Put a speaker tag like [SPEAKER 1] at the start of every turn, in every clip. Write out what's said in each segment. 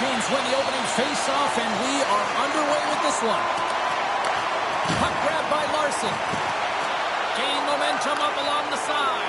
[SPEAKER 1] Hurricanes win the opening face-off, and we are underway with this one. Puck grab by Larson. Gain momentum up along the side.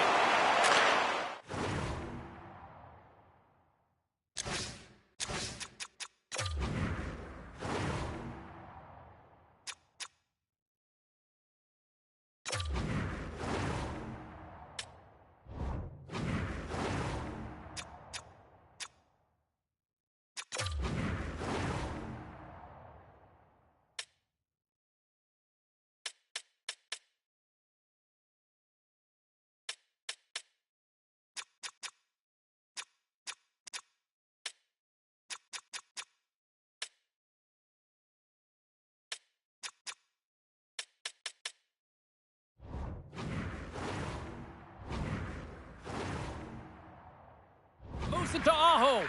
[SPEAKER 1] Moves it to Aho.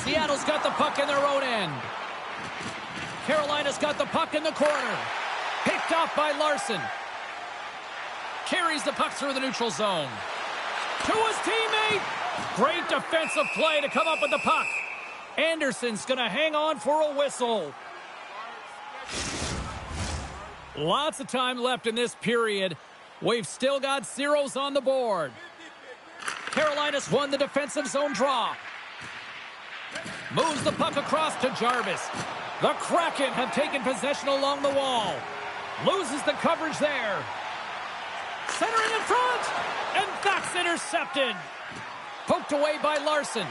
[SPEAKER 1] Seattle's got the puck in their own end. Carolina's got the puck in the corner. Picked off by Larson. Carries the puck through the neutral zone. To his teammate. Great defensive play to come up with the puck. Anderson's going to hang on for a whistle. Lots of time left in this period. We've still got zeros on the board. Carolina's won the defensive zone draw. Moves the puck across to Jarvis. The Kraken have taken possession along the wall. Loses the coverage there. Centering in front. And that's intercepted. Poked away by Larson.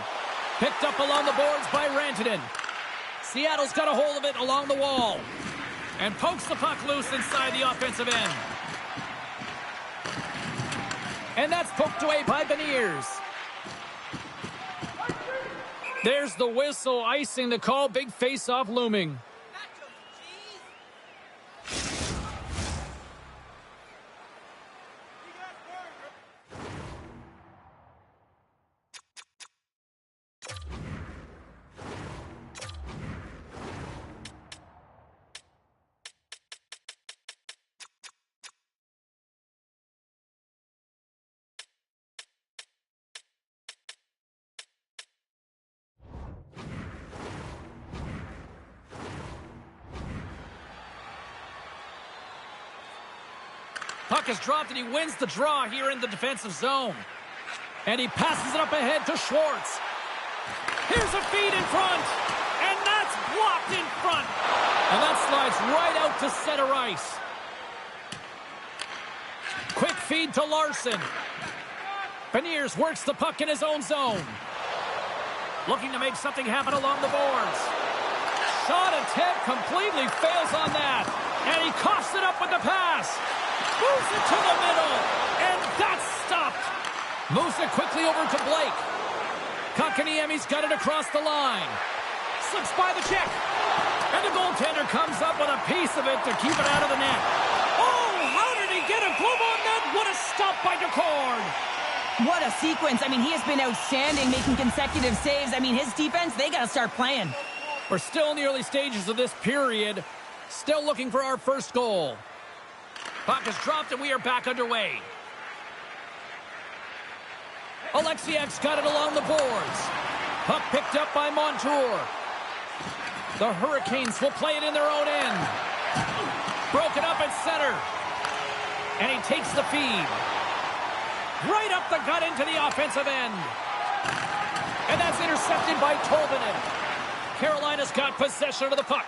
[SPEAKER 1] Picked up along the boards by Rantanen. Seattle's got a hold of it along the wall. And pokes the puck loose inside the offensive end. And that's poked away by Beniers. There's the whistle, icing the call. Big face-off looming. Puck is dropped, and he wins the draw here in the defensive zone. And he passes it up ahead to Schwartz. Here's a feed in front, and that's blocked in front. And that slides right out to center ice. Quick feed to Larson. Beniers works the puck in his own zone. Looking to make something happen along the boards. Shot attempt completely fails on that. And he coughs it up with the pass. Moves it to the middle, and that's stopped. Moves it quickly over to Blake. Kotkaniemi's got it across the line. Slips by the check. And the goaltender comes up with a piece of it to keep it out of the net. Oh, how did he get a glove on that? What a stop by DeCord.
[SPEAKER 2] What a sequence. I mean, he has been outstanding, making consecutive saves. I mean, his defense, they got to start playing.
[SPEAKER 1] We're still in the early stages of this period. Still looking for our first goal. Puck is dropped, and we are back underway. Alexiak's got it along the boards. Puck picked up by Montour. The Hurricanes will play it in their own end. Broken up at center. And he takes the feed. Right up the gut into the offensive end. And that's intercepted by Tolvanen. Carolina's got possession of the puck.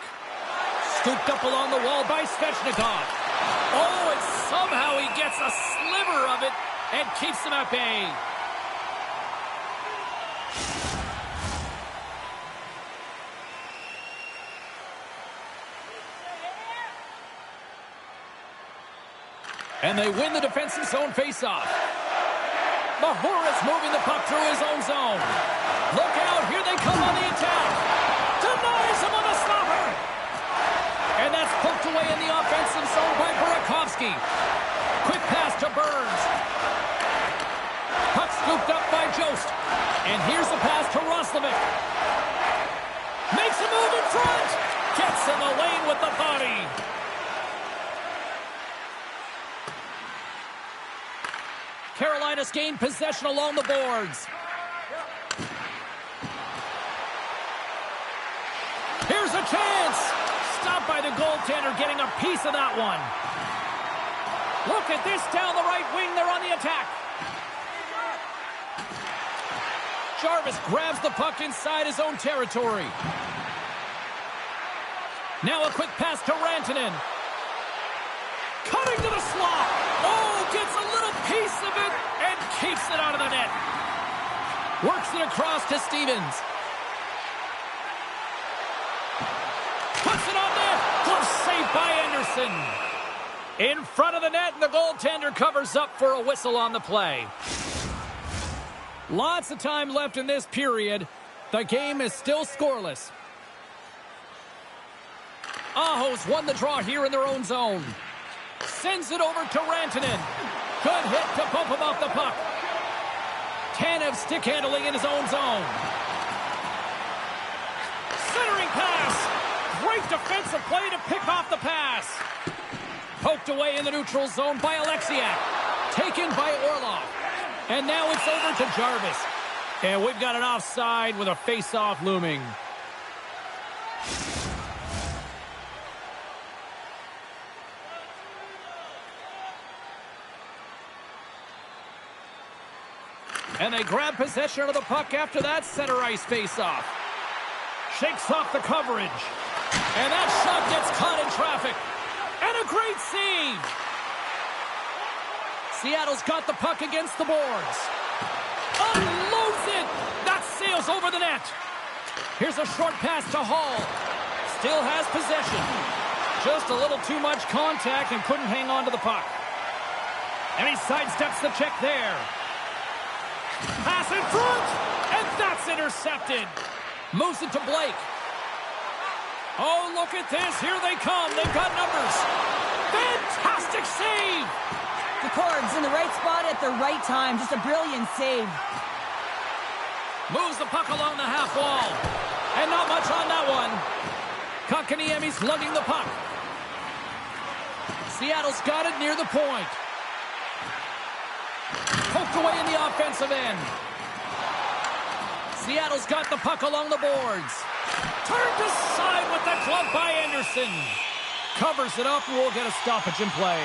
[SPEAKER 1] Scooped up along the wall by Svechnikov. Oh, and somehow he gets a sliver of it and keeps him at bay. And they win the defensive zone faceoff. Mahora's moving the puck through his own zone. Look out, here they come on the attack. Denies him on the stopper. And that's poked away in the offensive zone by Burakovsky. Quick pass to Burns. Puck scooped up by Jost. And here's the pass to Roslovic. Makes a move in front. Gets in the lane with the body. Carolina's gained possession along the boards. a chance. Stopped by the goaltender, getting a piece of that one. Look at this down the right wing. They're on the attack. Jarvis grabs the puck inside his own territory. Now a quick pass to Rantanen. Cutting to the slot. Oh, gets a little piece of it and keeps it out of the net. Works it across to Stevens. Puts it on net. Glove save by Anderson. In front of the net, and the goaltender covers up for a whistle on the play. Lots of time left in this period. The game is still scoreless. Aho's won the draw here in their own zone. Sends it over to Rantanen. Good hit to bump him off the puck. Tanev stick handling in his own zone. Centering pass. Great defensive play to pick off the pass. Poked away in the neutral zone by Alexiak. Taken by Orlov. And now it's over to Jarvis. And we've got an offside with a face-off looming. And they grab possession of the puck after that center ice face-off. Shakes off the coverage. And that shot gets caught in traffic. And a great save. Seattle's got the puck against the boards. Unloads it. That sails over the net. Here's a short pass to Hall. Still has possession. Just a little too much contact and couldn't hang on to the puck. And he sidesteps the check there. Pass in front. And that's intercepted. Moves it to Blake. Oh, look at this. Here they come. They've got numbers. Fantastic save.
[SPEAKER 2] The Cords in the right spot at the right time. Just a brilliant save.
[SPEAKER 1] Moves the puck along the half wall. And not much on that one. Kotkaniemi's lugging the puck. Seattle's got it near the point. Poked away in the offensive end. Seattle's got the puck along the boards. Turned aside with the glove by Anderson. Covers it up and we'll get a stoppage in play.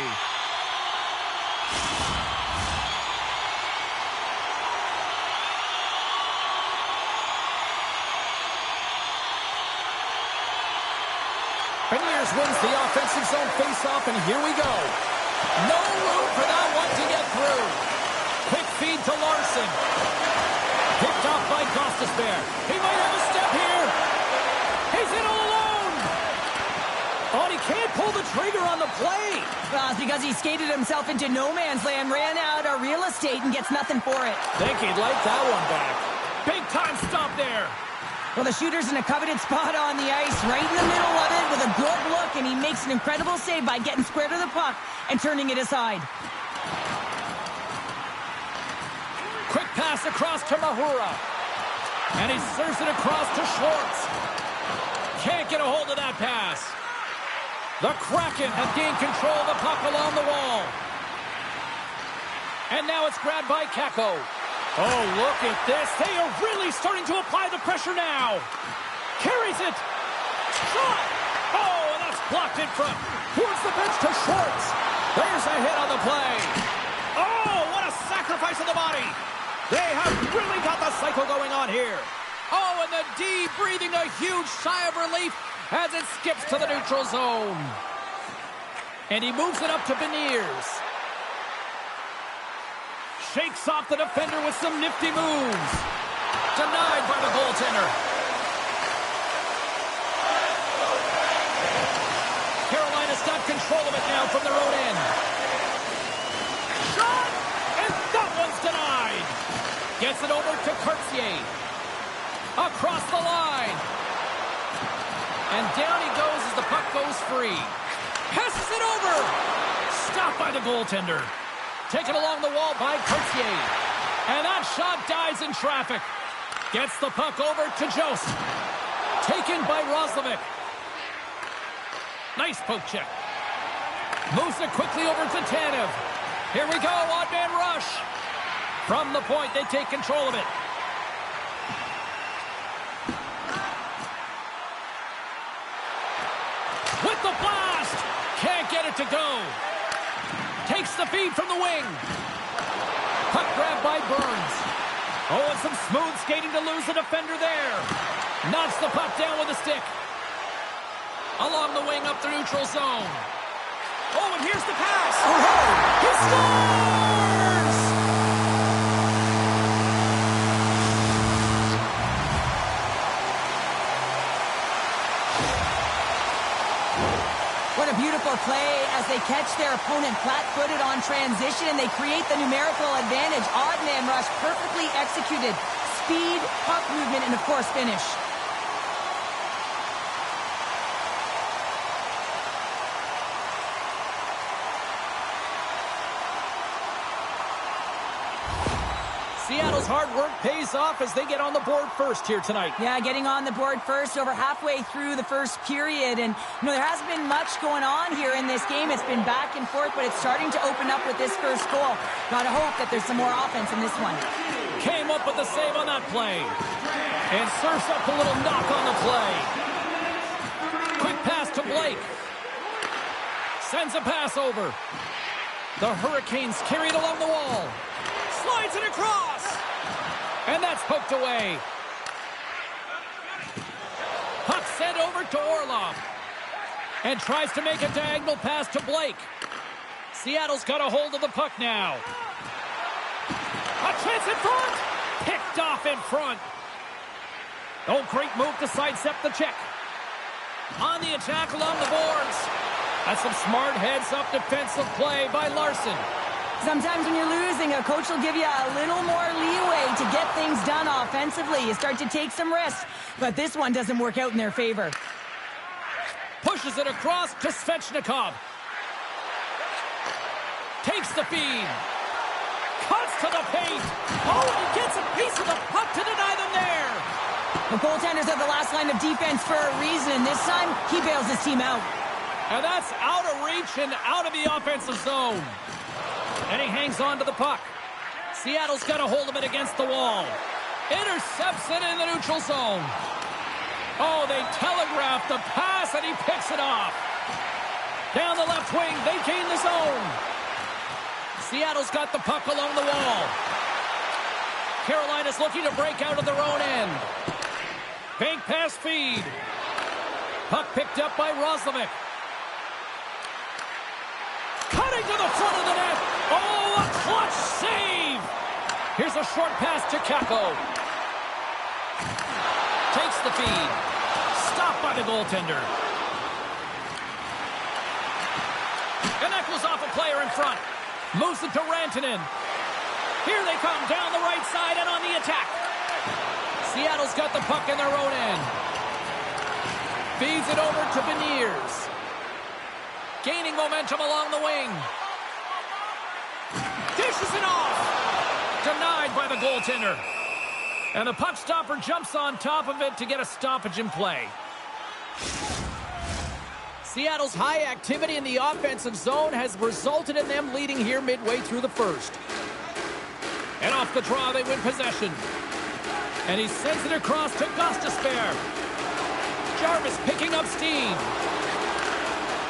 [SPEAKER 1] Beniers wins the offensive zone face-off, and here we go. No room for that one to get through. Quick feed to Larson. Picked off by Gostisbehere. He might have a step here. He's in all alone. Oh, and he can't pull the trigger on the play.
[SPEAKER 2] Well, it's because he skated himself into no man's land, ran out of real estate, and gets nothing for it.
[SPEAKER 1] Think he'd like that one back. Big time stop there.
[SPEAKER 2] Well, the shooter's in a coveted spot on the ice, right in the middle of it with a good look, and he makes an incredible save by getting square to the puck and turning it aside.
[SPEAKER 1] Quick pass across to Mahura. And he serves it across to Schwartz. Can't get a hold of that pass. The Kraken have gained control of the puck along the wall. And now it's grabbed by Kakko. Oh, look at this. They are really starting to apply the pressure now. Carries it. Shot. Oh, and that's blocked in front. Towards the bench to Schwartz. There's a hit on the play. Oh, what a sacrifice of the body. They have really got the cycle going on here. Oh, and the D breathing a huge sigh of relief as it skips to the neutral zone. And he moves it up to Beniers. Shakes off the defender with some nifty moves. Denied by the goaltender. Carolina's got control of it now from their own end. Shot! And that one's denied. Gets it over to Courtier. Across the line. And down he goes as the puck goes free. Passes it over. Stopped by the goaltender. Taken along the wall by Courtier. And that shot dies in traffic. Gets the puck over to Jost. Taken by Roslovic. Nice poke check. Moves it quickly over to Tanev. Here we go, odd man rush. From the point, they take control of it. to go. Takes the feed from the wing. Puck grab by Burns. Oh, and some smooth skating to lose the defender there. Knocks the puck down with a stick. Along the wing up the neutral zone. Oh, and here's the pass. Oh, he scores!
[SPEAKER 2] What a beautiful play as they catch their opponent flat-footed on transition, and they create the numerical advantage. Odd man rush, perfectly executed. Speed, puck movement, and of course finish.
[SPEAKER 1] Seattle's hard work pays off as they get on the board first here tonight.
[SPEAKER 2] Yeah, getting on the board first over halfway through the first period. And, there hasn't been much going on here in this game. It's been back and forth, but it's starting to open up with this first goal. Gotta hope that there's some more offense in this one.
[SPEAKER 1] Came up with the save on that play. And serves up a little knock on the play. Quick pass to Blake. Sends a pass over. The Hurricanes carried along the wall. Slides it across. And that's poked away. Puck sent over to Orlov. And tries to make a diagonal pass to Blake. Seattle's got a hold of the puck now. A chance in front. Picked off in front. Oh, great move to sidestep the check. On the attack along the boards. That's some smart heads-up defensive play by Larson.
[SPEAKER 2] Sometimes when you're losing, a coach will give you a little more leeway to get things done offensively. You start to take some risks, but this one doesn't work out in their favor.
[SPEAKER 1] Pushes it across to Svechnikov. Takes the feed. Cuts to the paint. Oh, and he gets a piece of the puck to deny them there.
[SPEAKER 2] The goaltenders are the last line of defense for a reason, and this time he bails his team out.
[SPEAKER 1] And that's out of reach and out of the offensive zone. And he hangs on to the puck. Seattle's got a hold of it against the wall. Intercepts it in the neutral zone. Oh, they telegraph the pass, and he picks it off. Down the left wing, they gain the zone. Seattle's got the puck along the wall. Carolina's looking to break out of their own end. Bank pass feed. Puck picked up by Roslovic. Cutting to the front of the net. Oh, a clutch save. Here's a short pass to Kakko. Takes the feed. Stopped by the goaltender. And that goes off a player in front. Moves it to Rantanen. Here they come down the right side and on the attack. Seattle's got the puck in their own end. Feeds it over to Beniers. Gaining momentum along the wing. Dishes it off. Denied by the goaltender. And the puck stopper jumps on top of it to get a stoppage in play. Seattle's high activity in the offensive zone has resulted in them leading here midway through the first. And off the draw, they win possession. And he sends it across to Gostisbehere. Jarvis picking up steam.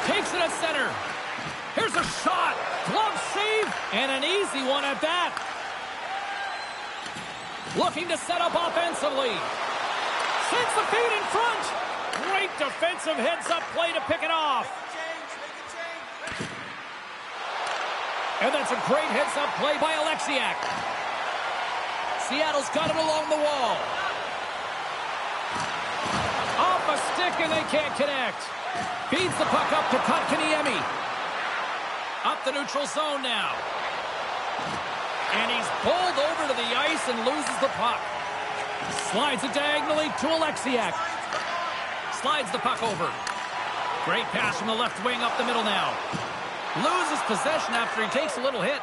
[SPEAKER 1] Takes it at center. Here's a shot. Glove save. And an easy one at that. Looking to set up offensively. Sends the feed in front. Great defensive heads-up play to pick it off. And that's a great heads-up play by Alexiak. Seattle's got it along the wall. Off a stick and they can't connect. Feeds the puck up to Kotkaniemi. Up the neutral zone now. And he's bowled over to the ice and loses the puck. Slides it diagonally to Alexiak. Slides the puck over. Great pass from the left wing up the middle now. Loses possession after he takes a little hit.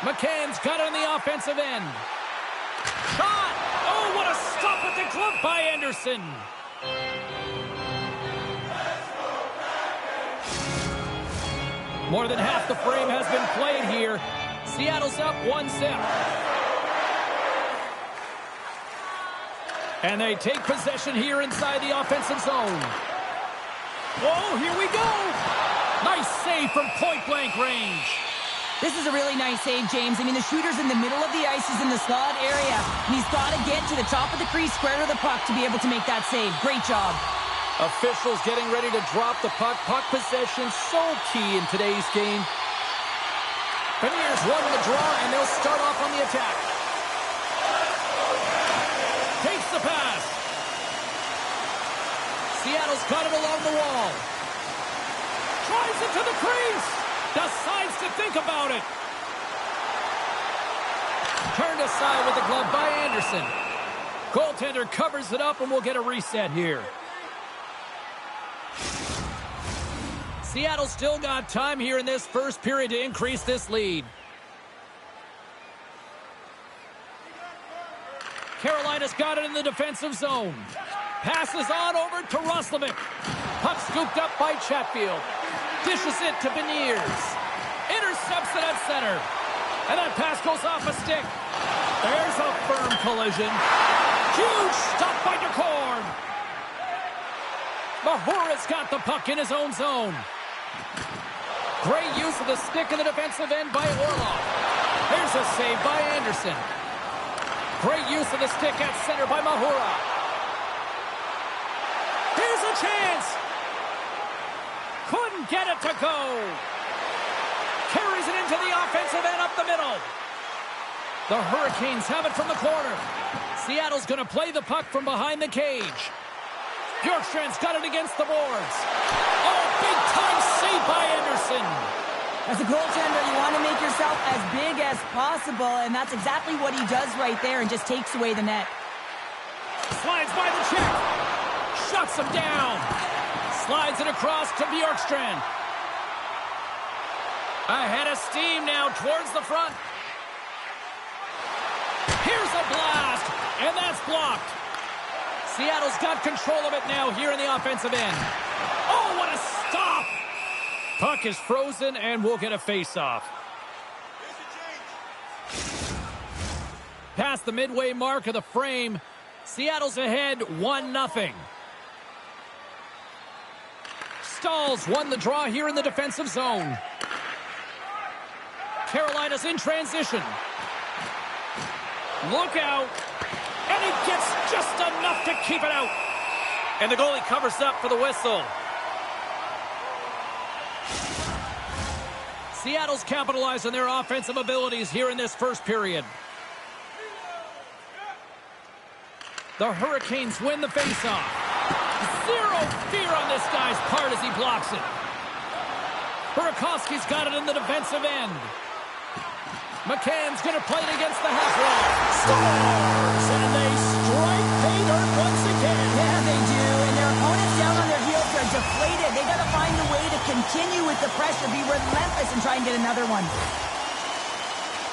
[SPEAKER 1] McCann's got it on the offensive end. Shot! Oh, what a stop at the glove by Anderson. More than half the frame has been played here. Seattle's up 1-0. And they take possession here inside the offensive zone. Oh, here we go. Nice save from point-blank range.
[SPEAKER 2] This is a really nice save, James. I mean, the shooter's in the middle of the ice. He's in the slot area. And he's got to get to the top of the crease, square to the puck to be able to make that save. Great job.
[SPEAKER 1] Officials getting ready to drop the puck. Puck possession so key in today's game. Beniers won the draw, and they'll start off on the attack. Takes the pass. Seattle's got it along the wall. Tries it to the crease. Decides to think about it. Turned aside with the glove by Anderson. Goaltender covers it up, and we'll get a reset here. Seattle still got time here in this first period to increase this lead. Carolina's got it in the defensive zone. Passes on over to Roslovic. Puck scooped up by Chatfield. Dishes it to Beniers. Intercepts it at center. And that pass goes off a stick. There's a firm collision. Huge stop by DeCorn. Mahura's got the puck in his own zone. Great use of the stick in the defensive end by Orlov. Here's a save by Anderson. Great use of the stick at center by Mahura. Here's a chance. Couldn't get it to go. Carries it into the offensive end up the middle. The Hurricanes have it from the corner. Seattle's going to play the puck from behind the cage. Bjorkstrand's got it against the boards. Oh, big-time save by Anderson.
[SPEAKER 2] As a goaltender, you want to make yourself as big as possible, and that's exactly what he does right there and just takes away the net.
[SPEAKER 1] Slides by the check. Shuts him down. Slides it across to Bjorkstrand. Ahead of steam now towards the front. Here's a blast, and that's blocked. Seattle's got control of it now here in the offensive end. Oh, what a stop! Puck is frozen, and we'll get a face-off. Past the midway mark of the frame, Seattle's ahead 1-0. Stahls won the draw here in the defensive zone. Carolina's in transition. Look out. And he gets just enough to keep it out. And the goalie covers up for the whistle. Seattle's capitalized on their offensive abilities here in this first period. The Hurricanes win the faceoff. Zero fear on this guy's part as he blocks it. Burakovsky's got it in the defensive end. McCann's going to play it against the half wall. Scores! And they strike pay dirt once again.
[SPEAKER 2] Yeah, they do. And their opponents down on their heels are deflated. They got to find a way to continue with the pressure, be relentless, and try and get another one.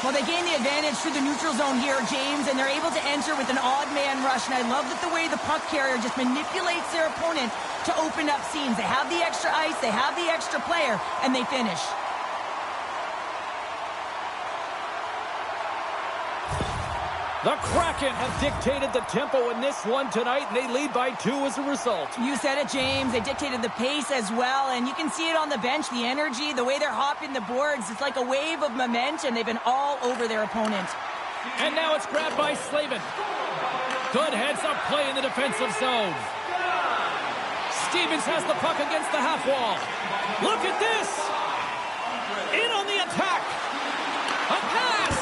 [SPEAKER 2] Well, they gain the advantage through the neutral zone here, James, and they're able to enter with an odd man rush. And I love that the way the puck carrier just manipulates their opponent to open up seams. They have the extra ice, they have the extra player, and they finish.
[SPEAKER 1] The Kraken have dictated the tempo in this one tonight, and they lead by 2 as a result.
[SPEAKER 2] You said it, James. They dictated the pace as well, and you can see it on the bench, the energy, the way they're hopping the boards. It's like a wave of momentum. They've been all over their opponent.
[SPEAKER 1] And now it's grabbed by Slavin. Good heads-up play in the defensive zone. Stevens has the puck against the half wall. Look at this! In on the attack. A pass!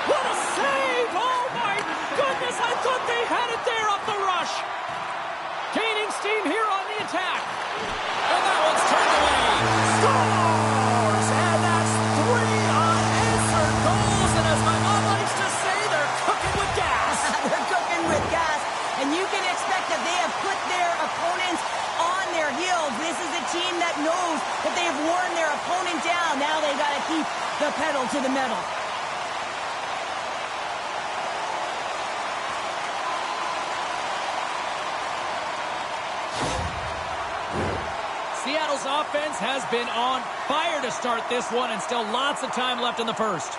[SPEAKER 1] What a save! Oh my goodness, I thought they had it there off the rush. Gaining steam here on the attack. And that one's turned away. Scores! And that's 3 unanswered goals. And as my mom likes to say, they're cooking with gas.
[SPEAKER 2] They're cooking with gas. And you can expect that they have put their opponents on their heels. This is a team that knows that they have worn their opponent down. Now they got to keep the pedal to the metal.
[SPEAKER 1] Seattle's offense has been on fire to start this one, and still lots of time left in the first.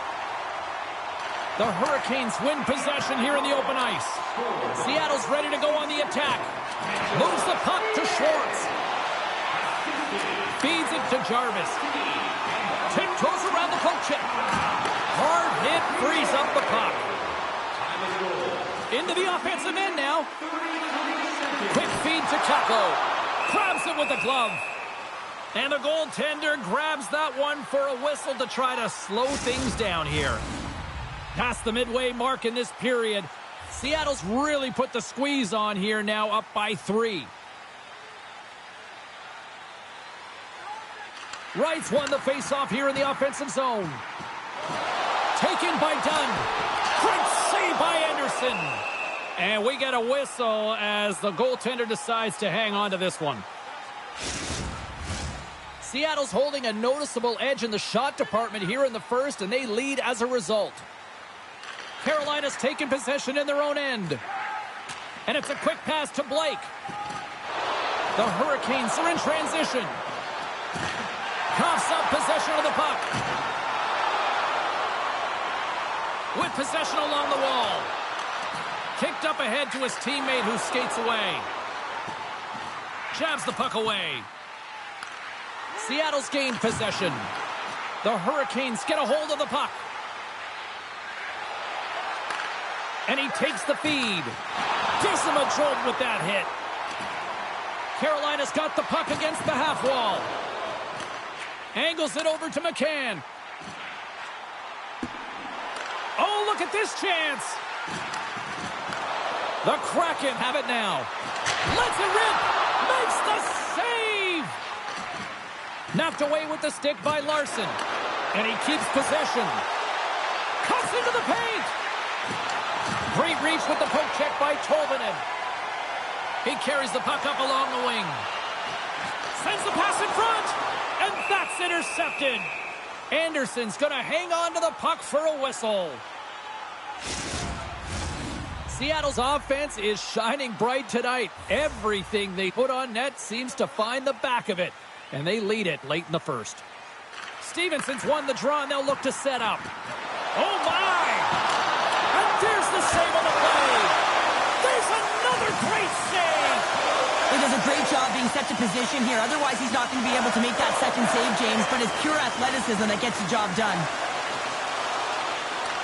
[SPEAKER 1] The Hurricanes win possession here in the open ice. Seattle's ready to go on the attack. Moves the puck to Schwartz. Jarvis. Tiptoes around the poke check. Hard hit frees up the puck. Into the offensive end now. Quick feed to Kako. Grabs it with the glove. And the goaltender grabs that one for a whistle to try to slow things down here. Past the midway mark in this period. Seattle's really put the squeeze on here now, up by 3. Wright's won the faceoff here in the offensive zone. Taken by Dunn. Great save by Anderson. And we get a whistle as the goaltender decides to hang on to this one. Seattle's holding a noticeable edge in the shot department here in the first, and they lead as a result. Carolina's taken possession in their own end. And it's a quick pass to Blake. The Hurricanes are in transition. Coughs up possession of the puck. With possession along the wall. Kicked up ahead to his teammate who skates away. Jabs the puck away. Seattle's gained possession. The Hurricanes get a hold of the puck. And he takes the feed. Gives him a jolt with that hit. Carolina's got the puck against the half wall. Angles it over to McCann. Oh, look at this chance. The Kraken have it now. Lets it rip. Makes the save. Knocked away with the stick by Larson. And he keeps possession. Cuts into the paint. Great reach with the poke check by Tolvanen. He carries the puck up along the wing. Sends the pass in front. And that's intercepted. Anderson's going to hang on to the puck for a whistle. Seattle's offense is shining bright tonight. Everything they put on net seems to find the back of it. And they lead it late in the first. Stevenson's won the draw, and they'll look to set up. Oh, my! And there's the save on the play. There's another great save.
[SPEAKER 2] He does a great job being set to position here. Otherwise, he's not going to be able to make that second save, James. But it's pure athleticism that gets the job done.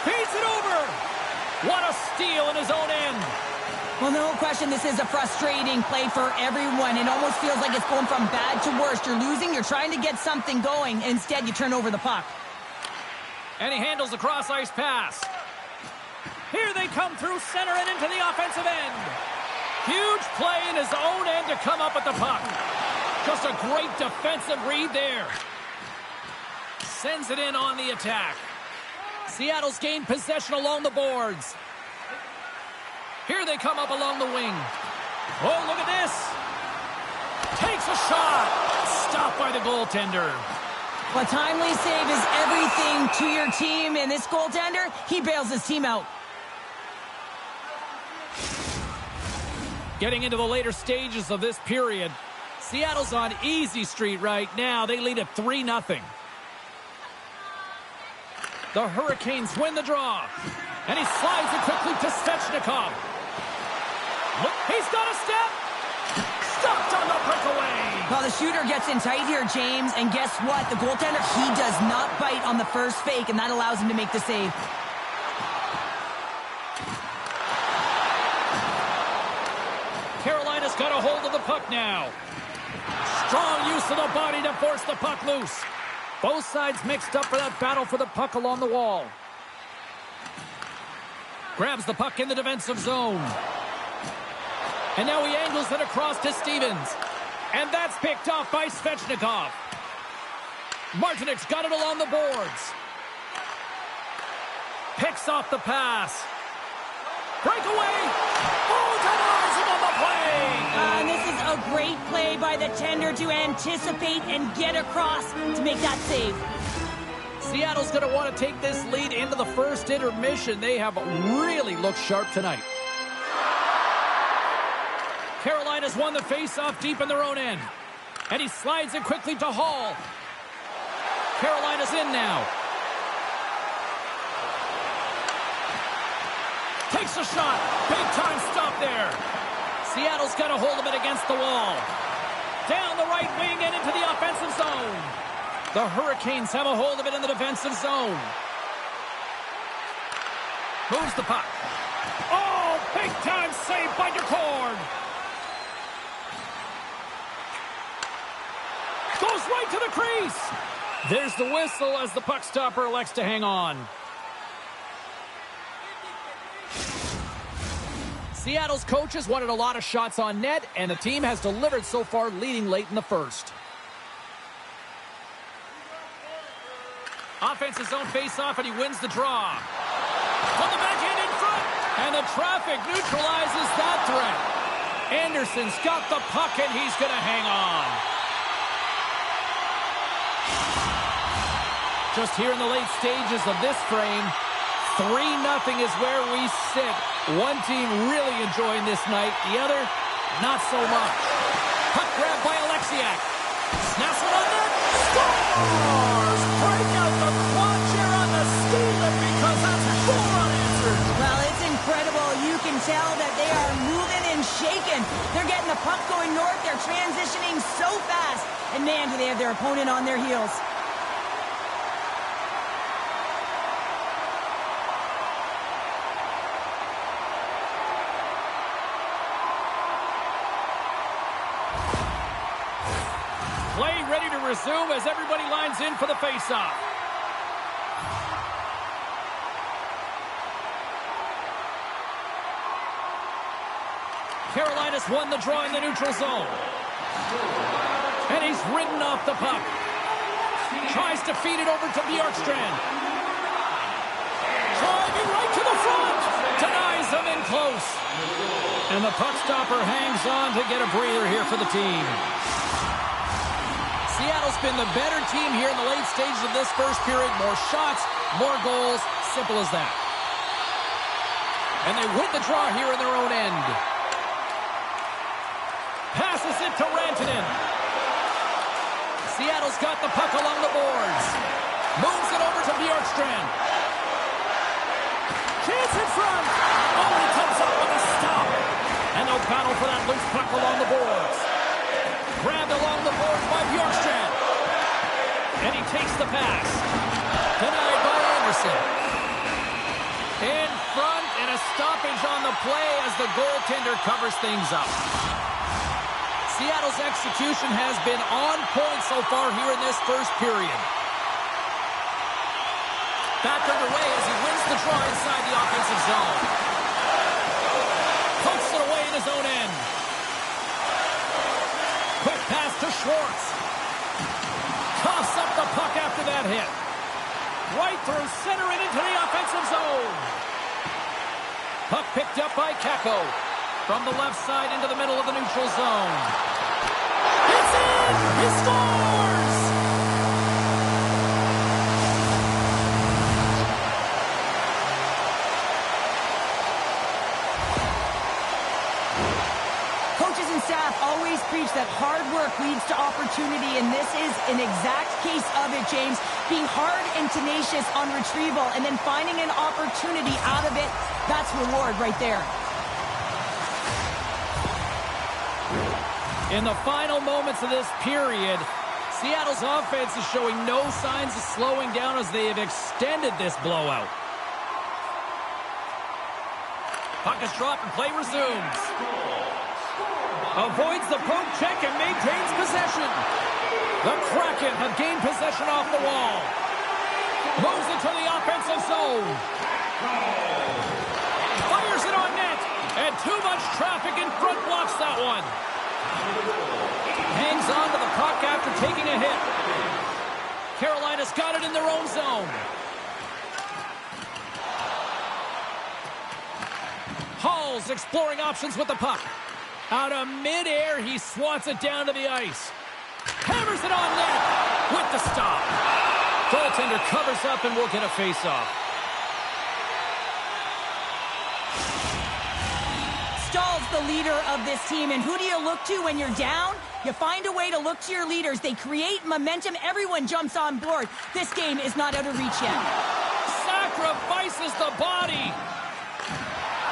[SPEAKER 1] Feeds it over. What a steal in his own end.
[SPEAKER 2] Well, no question, this is a frustrating play for everyone. It almost feels like it's going from bad to worse. You're losing, you're trying to get something going, and instead you turn over the puck.
[SPEAKER 1] And he handles the cross-ice pass. Here they come through center and into the offensive end. Huge play in his own end to come up with the puck. Just a great defensive read there. Sends it in on the attack. Seattle's gained possession along the boards. Here they come up along the wing. Oh, look at this. Takes a shot. Stopped by the goaltender.
[SPEAKER 2] A timely save is everything to your team, and this goaltender, he bails his team out.
[SPEAKER 1] Getting into the later stages of this period, Seattle's on easy street right now. They lead at 3-0. The Hurricanes win the draw. And he slides it quickly to Svechnikov. Look, he's got a step. Stopped on the breakaway.
[SPEAKER 2] Well, the shooter gets in tight here, James. And guess what? The goaltender, he does not bite on the first fake, and that allows him to make the save.
[SPEAKER 1] Carolina's got a hold of the puck now. Strong use of the body to force the puck loose. Both sides mixed up for that battle for the puck along the wall. Grabs the puck in the defensive zone. And now he angles it across to Stevens. And that's picked off by Svechnikov. Martinik's got it along the boards. Picks off the pass. Breakaway. Oh, denies him on the play.
[SPEAKER 2] And this is a great play by the tender to anticipate and get across to make that save.
[SPEAKER 1] Seattle's going to want to take this lead into the first intermission. They have really looked sharp tonight. Carolina's won the face-off deep in their own end. And he slides it quickly to Hall. Carolina's in now. Takes a shot. Big-time stop there. Seattle's got a hold of it against the wall. Down the right wing and into the offensive zone. The Hurricanes have a hold of it in the defensive zone. Moves the puck. Oh, big-time save by DeCord. Goes right to the crease. There's the whistle as the puck stopper elects to hang on. Seattle's coaches wanted a lot of shots on net, and the team has delivered so far, leading late in the first. Offensive zone face-off, and he wins the draw. On the backhand in front, and the traffic neutralizes that threat. Anderson's got the puck, and he's going to hang on. Just here in the late stages of this frame, 3-0 is where we sit. One team really enjoying this night, the other, not so much. Puck grab by Alexiak. Snaps it on net. Scores! Break out the quad chair on the ski lift because that's 4 unanswered.
[SPEAKER 2] Well, it's incredible. You can tell that they are moving and shaking. They're getting the puck going north. They're transitioning so fast. And man, do they have their opponent on their heels.
[SPEAKER 1] Play ready to resume as everybody lines in for the faceoff. Carolina's won the draw in the neutral zone. And he's ridden off the puck. Tries to feed it over to Bjorkstrand. Driving right to the front. Denies him in close. And the puck stopper hangs on to get a breather here for the team. Seattle's been the better team here in the late stages of this first period. More shots, more goals. Simple as that. And they win the draw here in their own end. Passes it to Rantanen. Seattle's got the puck along the boards. Moves it over to Bjorkstrand. Chance in front. Oh, he comes up with a stop. And no battle for that loose puck along the boards. Grabbed along the boards by Bjorkstrand. And he takes the pass. Denied by Anderson. In front, and a stoppage on the play as the goaltender covers things up. Seattle's execution has been on point so far here in this first period. Back underway as he wins the draw inside the offensive zone. Pokes it away in his own end. Quick pass to Schwartz. Coughs up the puck after that hit. Right through center and into the offensive zone. Puck picked up by Kakko. From the left side into the middle of the neutral zone. It's in! He scores!
[SPEAKER 2] Coaches and staff always preach that hard work leads to opportunity, and this is an exact case of it, James. Being hard and tenacious on retrieval and then finding an opportunity out of it, that's reward right there.
[SPEAKER 1] In the final moments of this period, Seattle's offense is showing no signs of slowing down as they have extended this blowout. Puck is dropped and play resumes. Avoids the poke check and maintains possession. The Kraken have gained possession off the wall. Moves into the offensive zone. Fires it on net. And too much traffic in front blocks that one. Hangs on to the puck after taking a hit. Carolina's got it in their own zone. Hall's exploring options with the puck. Out of midair, he swats it down to the ice. Hammers it on net with the stop. Goaltender covers up and will get a face-off.
[SPEAKER 2] Stahl's the leader of this team, and who do you look to when you're down? You find a way to look to your leaders. They create momentum. Everyone jumps on board. This game is not out of reach yet.
[SPEAKER 1] Sacrifices the body.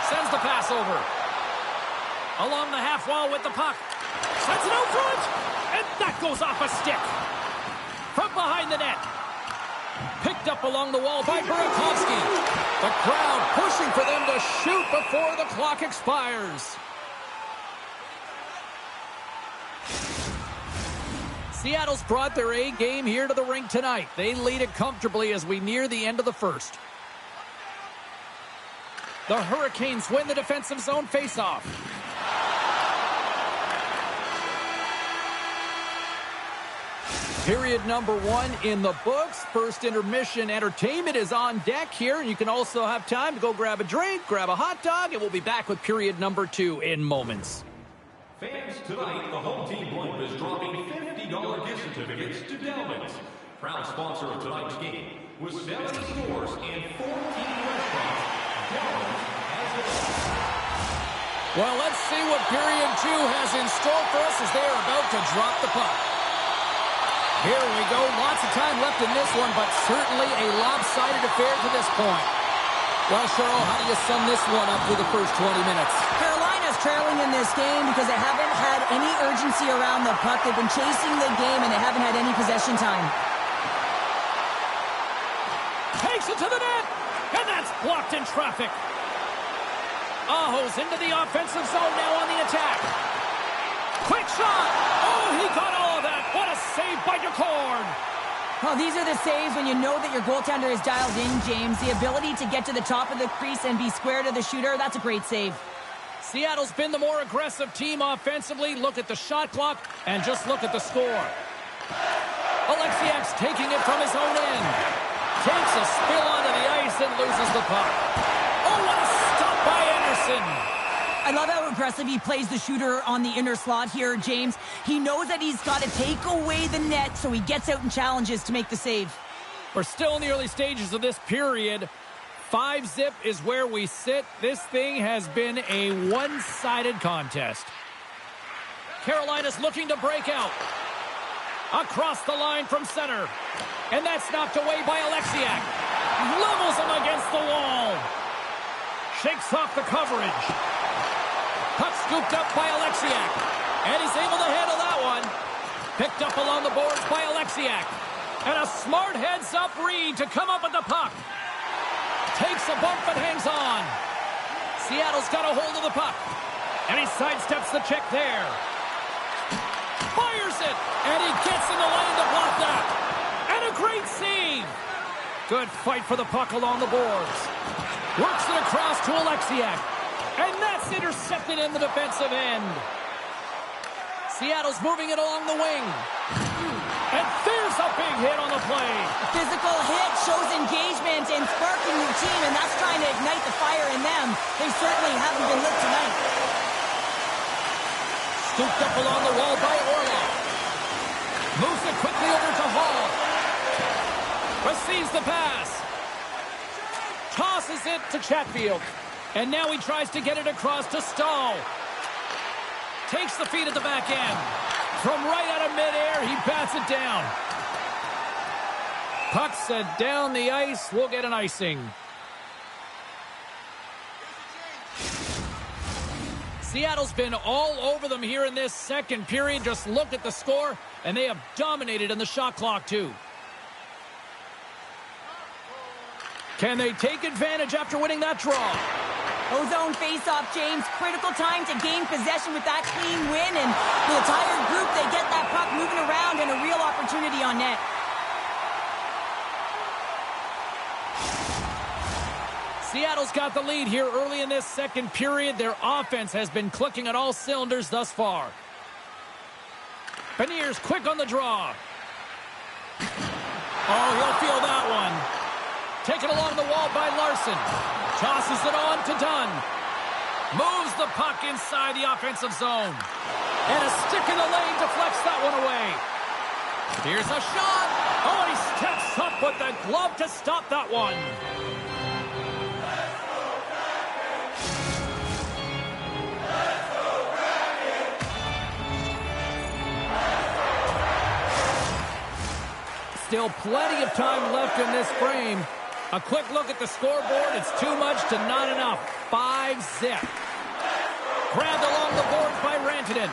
[SPEAKER 1] Sends the pass over. Along the half wall with the puck. Sends it out front. And that goes off a stick. from behind the net. Picked up along the wall by Burakovsky. The crowd pushing for them to shoot before the clock expires. Seattle's brought their A game here to the rink tonight. They lead it comfortably as we near the end of the first. The Hurricanes win the defensive zone faceoff. Period number 1 in the books. First intermission entertainment is on deck here. You can also have time to go grab a drink, grab a hot dog, and we'll be back with period number 2 in moments.
[SPEAKER 3] Fans, tonight the home team blimp is dropping $50 gift certificates to Delvin's. Proud sponsor of tonight's game. With 70 stores and 14 restaurants, Delvin's has it all.
[SPEAKER 1] Well, let's see what period 2 has in store for us as they are about to drop the puck. Here we go. Lots of time left in this one, but certainly a lopsided affair to this point. Well, Cheryl, how do you sum this one up through the first 20 minutes?
[SPEAKER 2] Carolina's trailing in this game because they haven't had any urgency around the puck. They've been chasing the game, and they haven't had any possession time.
[SPEAKER 1] Takes it to the net, and that's blocked in traffic. Aho's into the offensive zone now on the attack. Quick shot! Oh, he got all of that. What a save by DeCord.
[SPEAKER 2] Well, these are the saves when you know that your goaltender is dialed in, James. The ability to get to the top of the crease and be square to the shooter, that's a great save.
[SPEAKER 1] Seattle's been the more aggressive team offensively. Look at the shot clock and just look at the score. Alexiak's taking it from his own end. Takes a spill onto the ice and loses the puck. Oh, what a stop by Anderson.
[SPEAKER 2] I love how aggressive he plays the shooter on the inner slot here, James. He knows that he's got to take away the net, so he gets out and challenges to make the save.
[SPEAKER 1] We're still in the early stages of this period. 5-zip is where we sit. This thing has been a one-sided contest. Carolina's looking to break out. Across the line from center. And that's knocked away by Alexiak. Levels him against the wall. Shakes off the coverage. Puck scooped up by Alexiak. And he's able to handle that one. Picked up along the boards by Alexiak. And a smart heads-up read to come up with the puck. Takes a bump and hangs on. Seattle's got a hold of the puck. And he sidesteps the check there. Fires it. And he gets in the lane to block that. And a great save. Good fight for the puck along the boards. Works it across to Alexiak. And that's intercepted in the defensive end. Seattle's moving it along the wing. And there's a big hit on the play.
[SPEAKER 2] A physical hit shows engagement and sparking your team, and that's trying to ignite the fire in them. They certainly haven't been lit tonight.
[SPEAKER 1] Scooped up along the wall by Orlov. Moves it quickly over to Hall. Receives the pass. Tosses it to Chatfield. And now he tries to get it across to Stahl. Takes the feed at the back end. From right out of midair, he bats it down. Puck set down the ice. We'll get an icing. Seattle's been all over them here in this second period. Just look at the score, and they have dominated in the shot clock, too. Can they take advantage after winning that draw?
[SPEAKER 2] Ozone face-off, James. Critical time to gain possession with that clean win, and the entire group, they get that puck moving around and a real opportunity on net.
[SPEAKER 1] Seattle's got the lead here early in this second period. Their offense has been clicking on all cylinders thus far. Beniers quick on the draw. Oh, he'll feel that one. Taken along the wall by Larson. Tosses it on to Dunn. Moves the puck inside the offensive zone. And a stick in the lane deflects that one away. Here's a shot. Oh, he steps up with the glove to stop that one. Still plenty of time left in this frame. A quick look at the scoreboard. It's too much to not enough. 5-zip. Grabbed along the boards by Rantanen.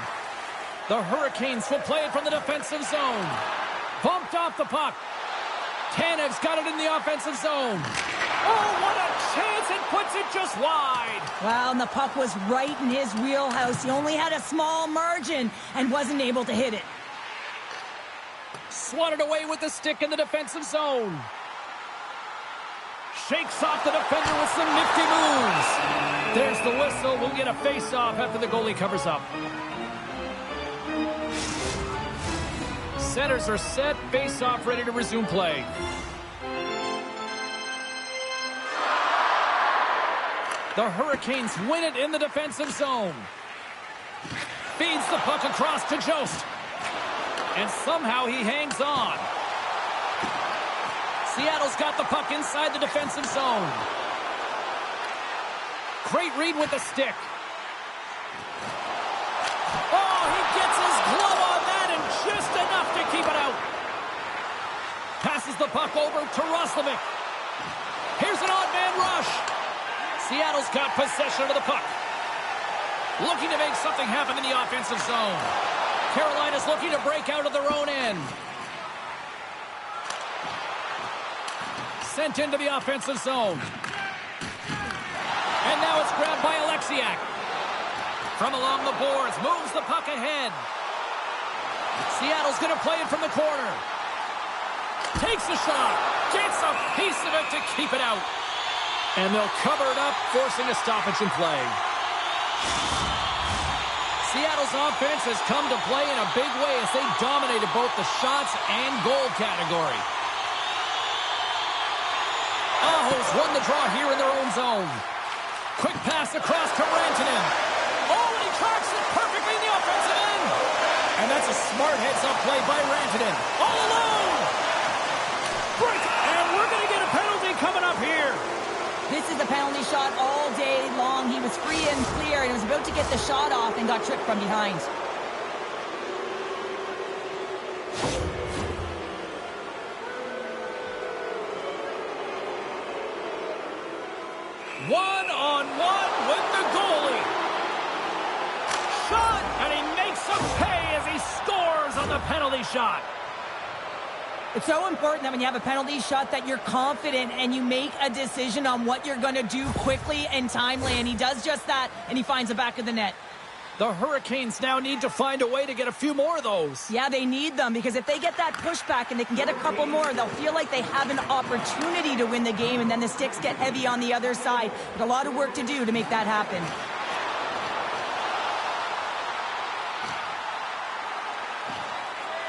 [SPEAKER 1] The Hurricanes will play it from the defensive zone. Bumped off the puck. Tanev's got it in the offensive zone. Oh, what a chance! It puts it just wide.
[SPEAKER 2] Well, and the puck was right in his wheelhouse. He only had a small margin and wasn't able to hit it.
[SPEAKER 1] Swatted away with the stick in the defensive zone. Shakes off the defender with some nifty moves. There's the whistle. We'll get a face-off after the goalie covers up. Centers are set. Face-off ready to resume play. The Hurricanes win it in the defensive zone. Feeds the puck across to Jost. And somehow he hangs on. Seattle's got the puck inside the defensive zone. Great read with the stick. Oh, he gets his glove on that and just enough to keep it out. Passes the puck over to Roslovic. Here's an odd man rush. Seattle's got possession of the puck. Looking to make something happen in the offensive zone. Carolina's looking to break out of their own end. Sent into the offensive zone. And now it's grabbed by Alexiak. From along the boards, moves the puck ahead. Seattle's going to play it from the corner. Takes a shot. Gets a piece of it to keep it out. And they'll cover it up, forcing a stoppage in play. Seattle's offense has come to play in a big way as they dominated both the shots and goal category. Aho's won the draw here in their own zone. Quick pass across to Rantanen. Oh, and he tracks it perfectly in the offensive end. And that's a smart heads-up play by Rantanen. All alone. Break. And we're going to get a penalty coming up here.
[SPEAKER 2] This is a penalty shot all day long. He was free and clear, and he was about to get the shot off and got tripped from behind.
[SPEAKER 1] One-on-one with the goalie. Shot, and he makes him pay as he scores on the penalty shot.
[SPEAKER 2] It's so important that when you have a penalty shot that you're confident and you make a decision on what you're going to do quickly and timely, and he does just that, and he finds the back of the net.
[SPEAKER 1] The Hurricanes now need to find a way to get a few more of those.
[SPEAKER 2] Yeah, they need them, because if they get that pushback and they can get a couple more, they'll feel like they have an opportunity to win the game, and then the sticks get heavy on the other side. But a lot of work to do to make that happen.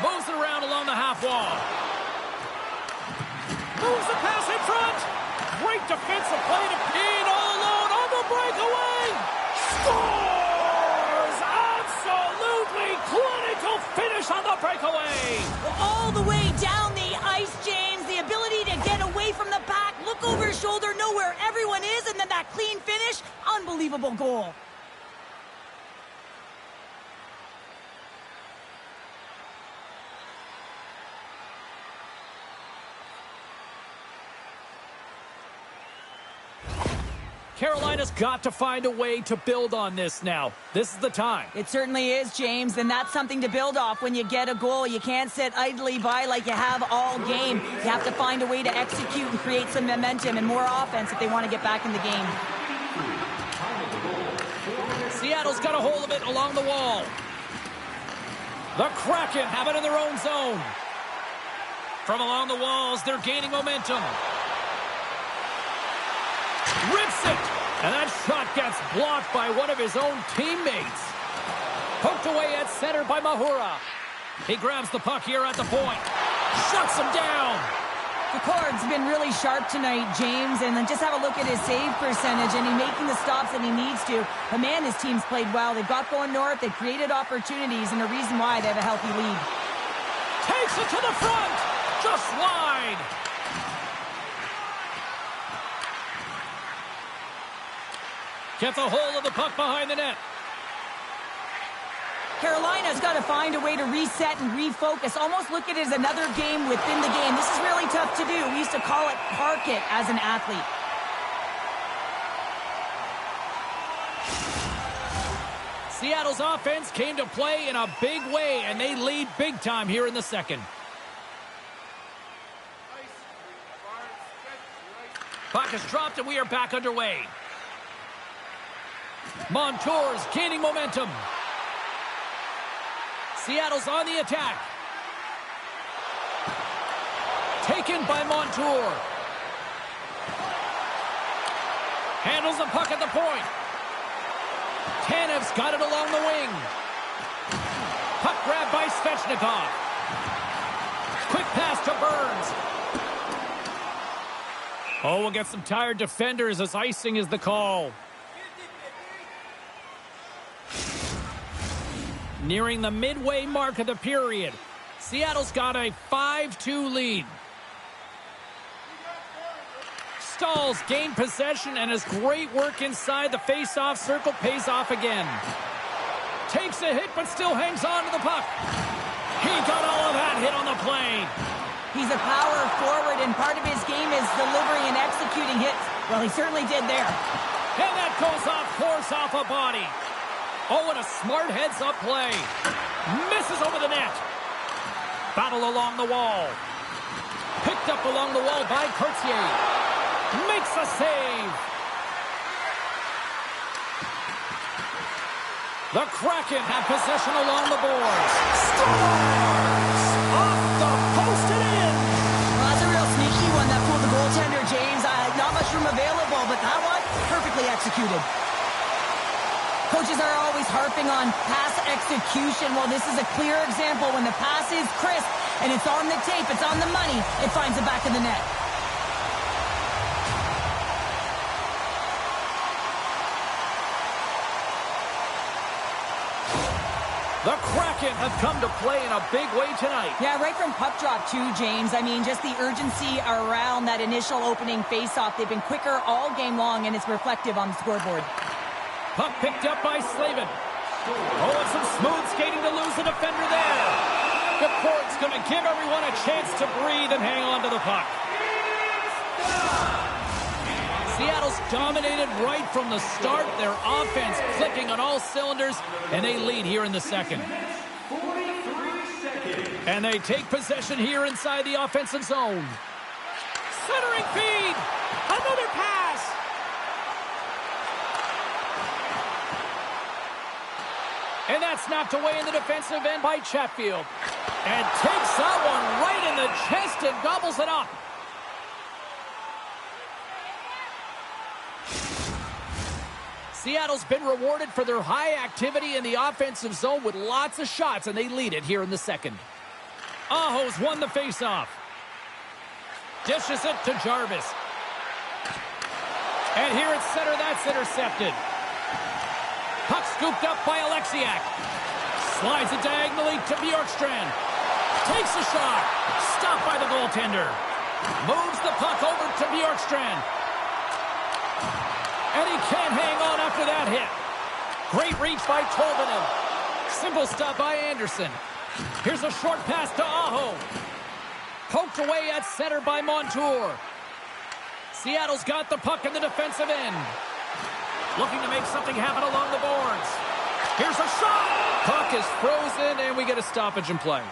[SPEAKER 1] Moves it around along the half wall. Moves the pass in front. Great defensive play to Peen all alone on the breakaway. Scores! Absolutely clinical finish on the breakaway.
[SPEAKER 2] All the way down the ice, James. The ability to get away from the back, look over his shoulder, know where everyone is, and then that clean finish. Unbelievable goal.
[SPEAKER 1] Carolina's got to find a way to build on this now. This is the time.
[SPEAKER 2] It certainly is, James, and that's something to build off when you get a goal. You can't sit idly by like you have all game. You have to find a way to execute and create some momentum and more offense if they want to get back in the game.
[SPEAKER 1] Seattle's got a hold of it along the wall. The Kraken have it in their own zone. From along the walls, they're gaining momentum. Rips it, and that shot gets blocked by one of his own teammates. Poked away at center by Mahura. He grabs the puck here at the point. Shuts him down.
[SPEAKER 2] The cord's been really sharp tonight, James, and then just have a look at his save percentage, and he's making the stops that he needs to. But man, his team's played well. They've got going north, they've created opportunities, and a reason why they have a healthy lead.
[SPEAKER 1] Takes it to the front, just wide. Gets a hold of the puck behind the net.
[SPEAKER 2] Carolina's got to find a way to reset and refocus. Almost look at it as another game within the game. This is really tough to do. We used to call it park it as an athlete.
[SPEAKER 1] Seattle's offense came to play in a big way, and they lead big time here in the second. Puck is dropped and we are back underway. Montour's gaining momentum. Seattle's on the attack. Taken by Montour. Handles the puck at the point. Tanev's got it along the wing. Puck grab by Svechnikov. Quick pass to Burns. Oh, we'll get some tired defenders as icing is the call. Nearing the midway mark of the period. Seattle's got a 5-2 lead. Stahls gained possession and his great work inside the face-off circle pays off again. Takes a hit but still hangs on to the puck. He got all of that hit on the play.
[SPEAKER 2] He's a power forward, and part of his game is delivering and executing hits. Well, he certainly did there.
[SPEAKER 1] And that goes off course off a body. Oh, and a smart heads-up play. Misses over the net. Battle along the wall. Picked up along the wall by Courtier. Makes a save. The Kraken have possession along the boards. Scores! Off the post and in.
[SPEAKER 2] Well, that's a real sneaky one that pulled the goaltender, James. Not much room available, but that one, perfectly executed. Coaches are always harping on pass execution. Well, this is a clear example. When the pass is crisp and it's on the tape, it's on the money, it finds the back of the net.
[SPEAKER 1] The Kraken have come to play in a big way tonight.
[SPEAKER 2] Yeah, right from puck drop too, James. I mean, just the urgency around that initial opening faceoff. They've been quicker all game long, and it's reflective on the scoreboard.
[SPEAKER 1] Puck picked up by Slavin. Oh, and some smooth skating to lose the defender there. The court's going to give everyone a chance to breathe and hang on to the puck. Seattle's dominated right from the start. Their offense clicking on all cylinders, and they lead here in the second. And they take possession here inside the offensive zone. Centering feed. Another pass. And that's knocked away in the defensive end by Chatfield. And takes that one right in the chest and gobbles it up. Seattle's been rewarded for their high activity in the offensive zone with lots of shots, and they lead it here in the second. Aho's won the faceoff. Dishes it to Jarvis. And here at center, that's intercepted. Puck scooped up by Alexiak. Slides it diagonally to Bjorkstrand. Takes a shot. Stopped by the goaltender. Moves the puck over to Bjorkstrand. And he can't hang on after that hit. Great reach by Tolvanen. Simple stop by Anderson. Here's a short pass to Aho. Poked away at center by Montour. Seattle's got the puck in the defensive end. Looking to make something happen along the boards. Here's a shot. Puck is frozen, and we get a stoppage in play.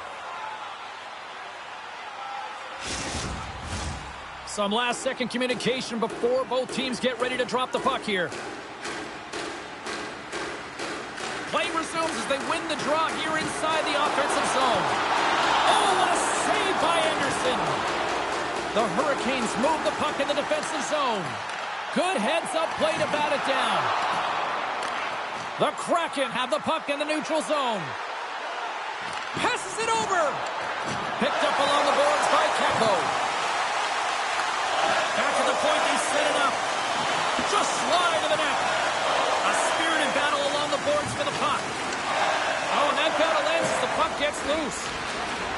[SPEAKER 1] Some last-second communication before both teams get ready to drop the puck here. Play resumes as they win the draw here inside the offensive zone. Oh, what a save by Anderson. The Hurricanes move the puck in the defensive zone. Good heads-up play to bat it down. The Kraken have the puck in the neutral zone. Passes it over. Picked up along the boards by Keko. Back to the point, they set it up. Just slide to the net. A spirited battle along the boards for the puck. Oh, and that battle ends as the puck gets loose.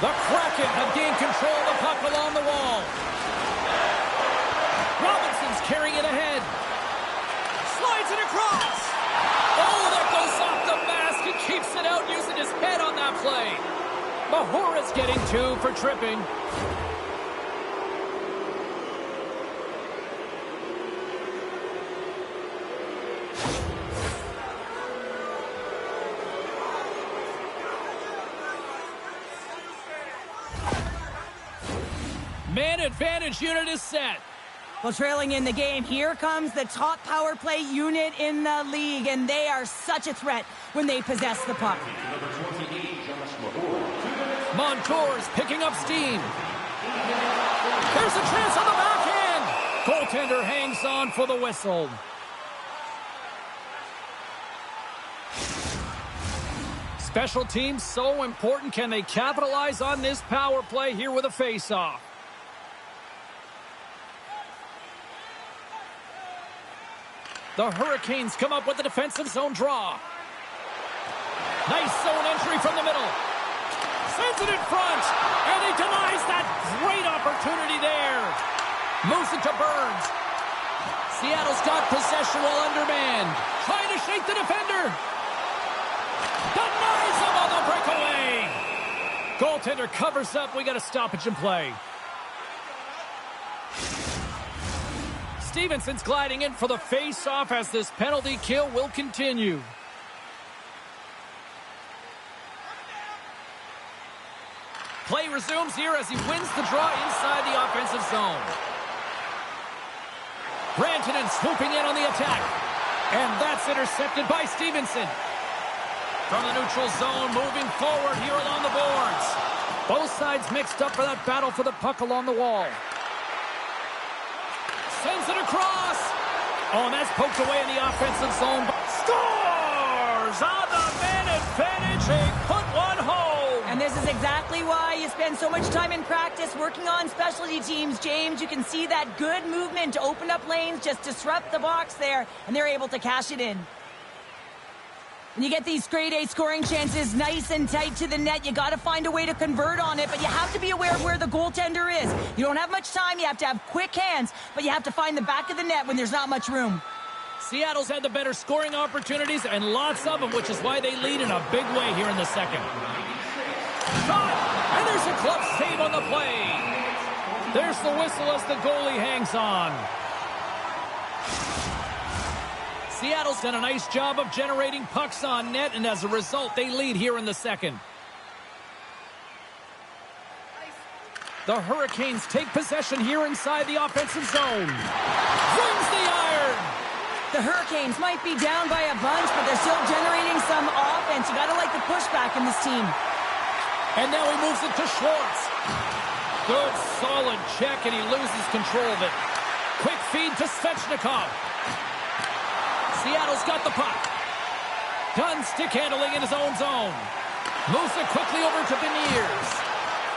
[SPEAKER 1] The Kraken have gained control of the puck along the wall. Robinson's carrying it ahead. Slides it across. Oh, that goes off the mask. He keeps it out using his head on that play. Mahura's getting 2 for tripping. Man advantage unit is set.
[SPEAKER 2] Well, trailing in the game, here comes the top power play unit in the league, and they are such a threat when they possess the puck.
[SPEAKER 1] Montour's picking up steam. There's a chance on the backhand. Goaltender hangs on for the whistle. Special teams so important. Can they capitalize on this power play here with a face-off? The Hurricanes come up with the defensive zone draw. Nice zone entry from the middle. Sends it in front, and he denies that great opportunity there. Moves it to Burns. Seattle's got possession while undermanned. Trying to shake the defender. Denies him on the breakaway. Goaltender covers up. We got a stoppage in play. Stevenson's gliding in for the face-off as this penalty kill will continue. Play resumes here as he wins the draw inside the offensive zone. Rantanen swooping in on the attack. And that's intercepted by Stevenson. From the neutral zone, moving forward here along the boards. Both sides mixed up for that battle for the puck along the wall. Sends it across. Oh, and that's poked away in the offensive zone. Scores on the man advantage. They put one home.
[SPEAKER 2] And this is exactly why you spend so much time in practice working on specialty teams, James. You can see that good movement to open up lanes, just disrupt the box there, and they're able to cash it in. When you get these grade A scoring chances nice and tight to the net, you got to find a way to convert on it, but you have to be aware of where the goaltender is. You don't have much time. You have to have quick hands, but you have to find the back of the net when there's not much room.
[SPEAKER 1] Seattle's had the better scoring opportunities and lots of them, which is why they lead in a big way here in the second. Shot! And there's a glove save on the play. There's the whistle as the goalie hangs on. Seattle's done a nice job of generating pucks on net, and as a result, they lead here in the second. The Hurricanes take possession here inside the offensive zone. Wins the iron!
[SPEAKER 2] The Hurricanes might be down by a bunch, but they're still generating some offense. You got to like the pushback in this team.
[SPEAKER 1] And now he moves it to Schwartz. Good, solid check, and he loses control of it. Quick feed to Svechnikov. Seattle's got the puck. Done stick handling in his own zone. Moves it quickly over to Beniers.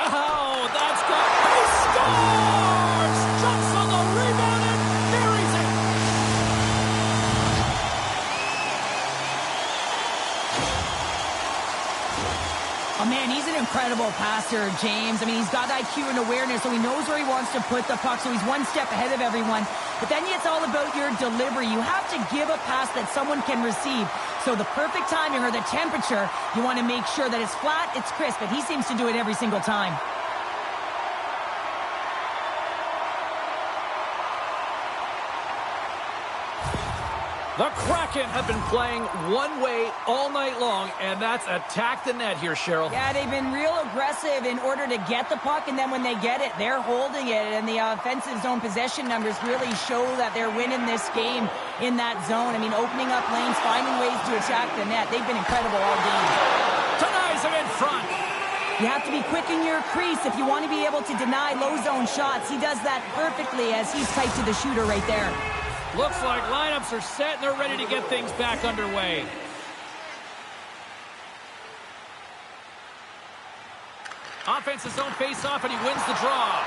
[SPEAKER 1] Oh, that's good. He scores! Jumps on the rebound and buries it.
[SPEAKER 2] Oh, man, he's an incredible passer, James. I mean, he's got IQ and awareness, so he knows where he wants to put the puck, so he's one step ahead of everyone. But then it's all about your delivery. You have to give a pass that someone can receive. So the perfect timing or the temperature, you want to make sure that it's flat, it's crisp, and he seems to do it every single time.
[SPEAKER 1] The Kraken have been playing one way all night long, and that's attack the net here, Cheryl.
[SPEAKER 2] Yeah, they've been real aggressive in order to get the puck, and then when they get it, they're holding it. And the offensive zone possession numbers really show that they're winning this game in that zone. I mean, opening up lanes, finding ways to attack the net. They've been incredible all game.
[SPEAKER 1] Denies him in front.
[SPEAKER 2] You have to be quick in your crease if you want to be able to deny low zone shots. He does that perfectly as he's tight to the shooter right there.
[SPEAKER 1] Looks like lineups are set and they're ready to get things back underway. Offensive zone face-off, and he wins the draw.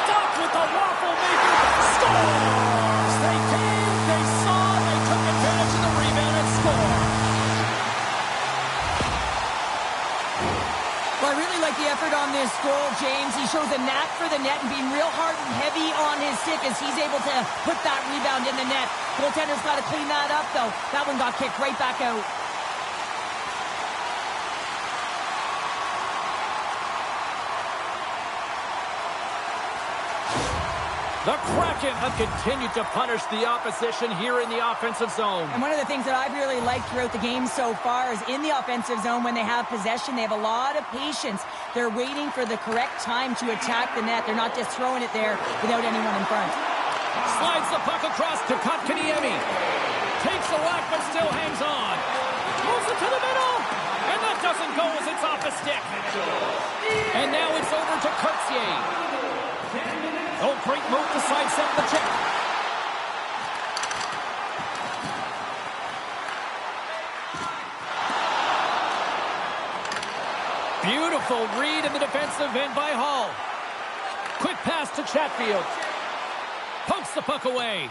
[SPEAKER 1] Stopped with the waffle maker. Scores! They came, they saw, they took advantage of the rebound and scored.
[SPEAKER 2] Well, I really like the effort on this goal, James. He shows a knack for the net and being real hard and heavy on his stick as he's able to put that rebound in the net. Goaltender's got to clean that up, though. That one got kicked right back out.
[SPEAKER 1] The Kraken have continued to punish the opposition here in the offensive zone.
[SPEAKER 2] And one of the things that I've really liked throughout the game so far is in the offensive zone when they have possession, they have a lot of patience. They're waiting for the correct time to attack the net. They're not just throwing it there without anyone in front.
[SPEAKER 1] Slides the puck across to Kotkaniemi. Takes a whack, but still hangs on. Moves it to the middle. And that doesn't go as it's off the stick. And now it's over to Cartier. Oh, great move to sidestep the check. Beautiful read in the defensive end by Hall. Quick pass to Chatfield. Pokes the puck away.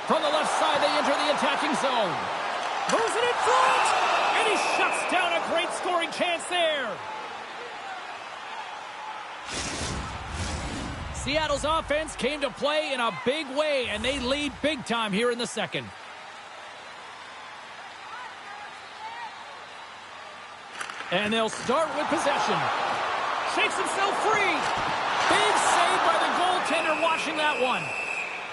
[SPEAKER 1] From the left side, they enter the attacking zone. Moves it in front! And he shuts down a great scoring chance there. Seattle's offense came to play in a big way, and they lead big time here in the second. And they'll start with possession. Shakes himself free. Big save by the goaltender watching that one.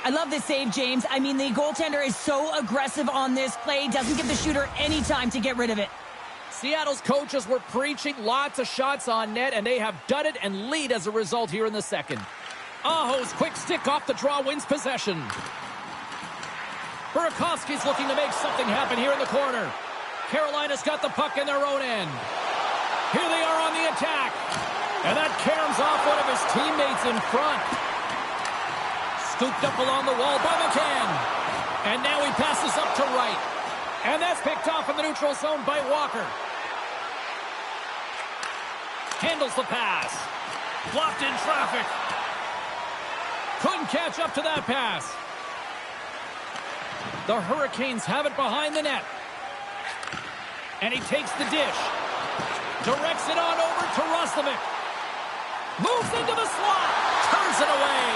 [SPEAKER 2] I love this save, James. I mean, the goaltender is so aggressive on this play. Doesn't give the shooter any time to get rid of it.
[SPEAKER 1] Seattle's coaches were preaching lots of shots on net, and they have done it and lead as a result here in the second. Aho's quick stick off the draw wins possession. Burakovsky's looking to make something happen here in the corner. Carolina's got the puck in their own end. Here they are on the attack. And that caroms off one of his teammates in front. Scooped up along the wall by McCann. And now he passes up to right. And that's picked off in the neutral zone by Walker. Handles the pass. Blocked in traffic. Couldn't catch up to that pass. The Hurricanes have it behind the net. And he takes the dish. Directs it on over to Roslovic. Moves into the slot. Turns it away.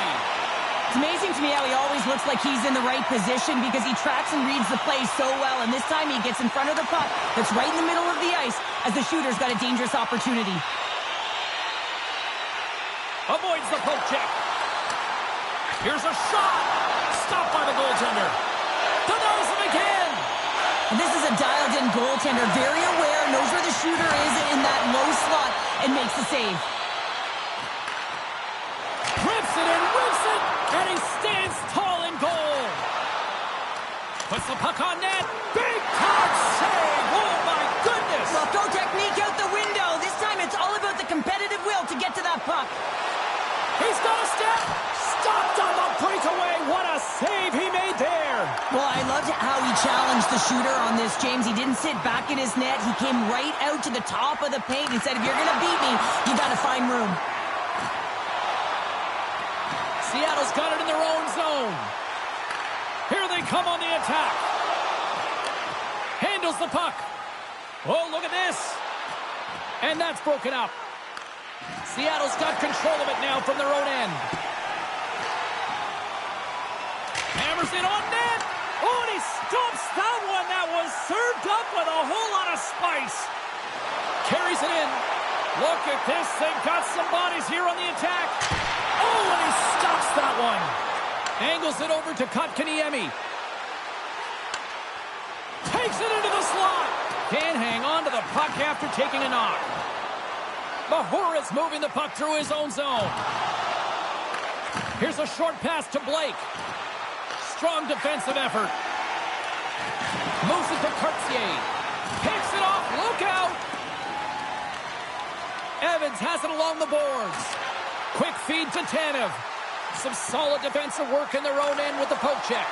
[SPEAKER 2] It's amazing to me how he always looks like he's in the right position because he tracks and reads the play so well. And this time he gets in front of the puck that's right in the middle of the ice as the shooter's got a dangerous opportunity.
[SPEAKER 1] Avoids the poke check. Here's a shot. Stopped by the goaltender. Denies him again.
[SPEAKER 2] And this is a dialed-in goaltender, very aware, knows where the shooter is in that low slot, and makes the save.
[SPEAKER 1] Rips it and whips it, and he stands tall in goal. Puts the puck on net. Big time save. Oh, my goodness.
[SPEAKER 2] Well, throw technique out the window. This time it's all about the competitive will to get to that puck.
[SPEAKER 1] He's got a step. Stopped on the breakaway. What a save he made there.
[SPEAKER 2] Well, I loved how he challenged the shooter on this, James. He didn't sit back in his net. He came right out to the top of the paint and said, if you're going to beat me, you got to find room.
[SPEAKER 1] Seattle's got it in their own zone. Here they come on the attack. Handles the puck. Oh, look at this. And that's broken up. Seattle's got control of it now from their own end. Hammers it on net. Oh, and he stomps that one. That was served up with a whole lot of spice. Carries it in. Look at this. They've got some bodies here on the attack. Oh, and he stops that one. Angles it over to Kotkaniemi. Takes it into the slot. Can't hang on to the puck after taking a knock. Mahura's moving the puck through his own zone. Here's a short pass to Blake. Strong defensive effort. Moves it to Cartier. Picks it off. Look out. Evans has it along the boards. Quick feed to Tanev. Some solid defensive work in their own end with the poke check.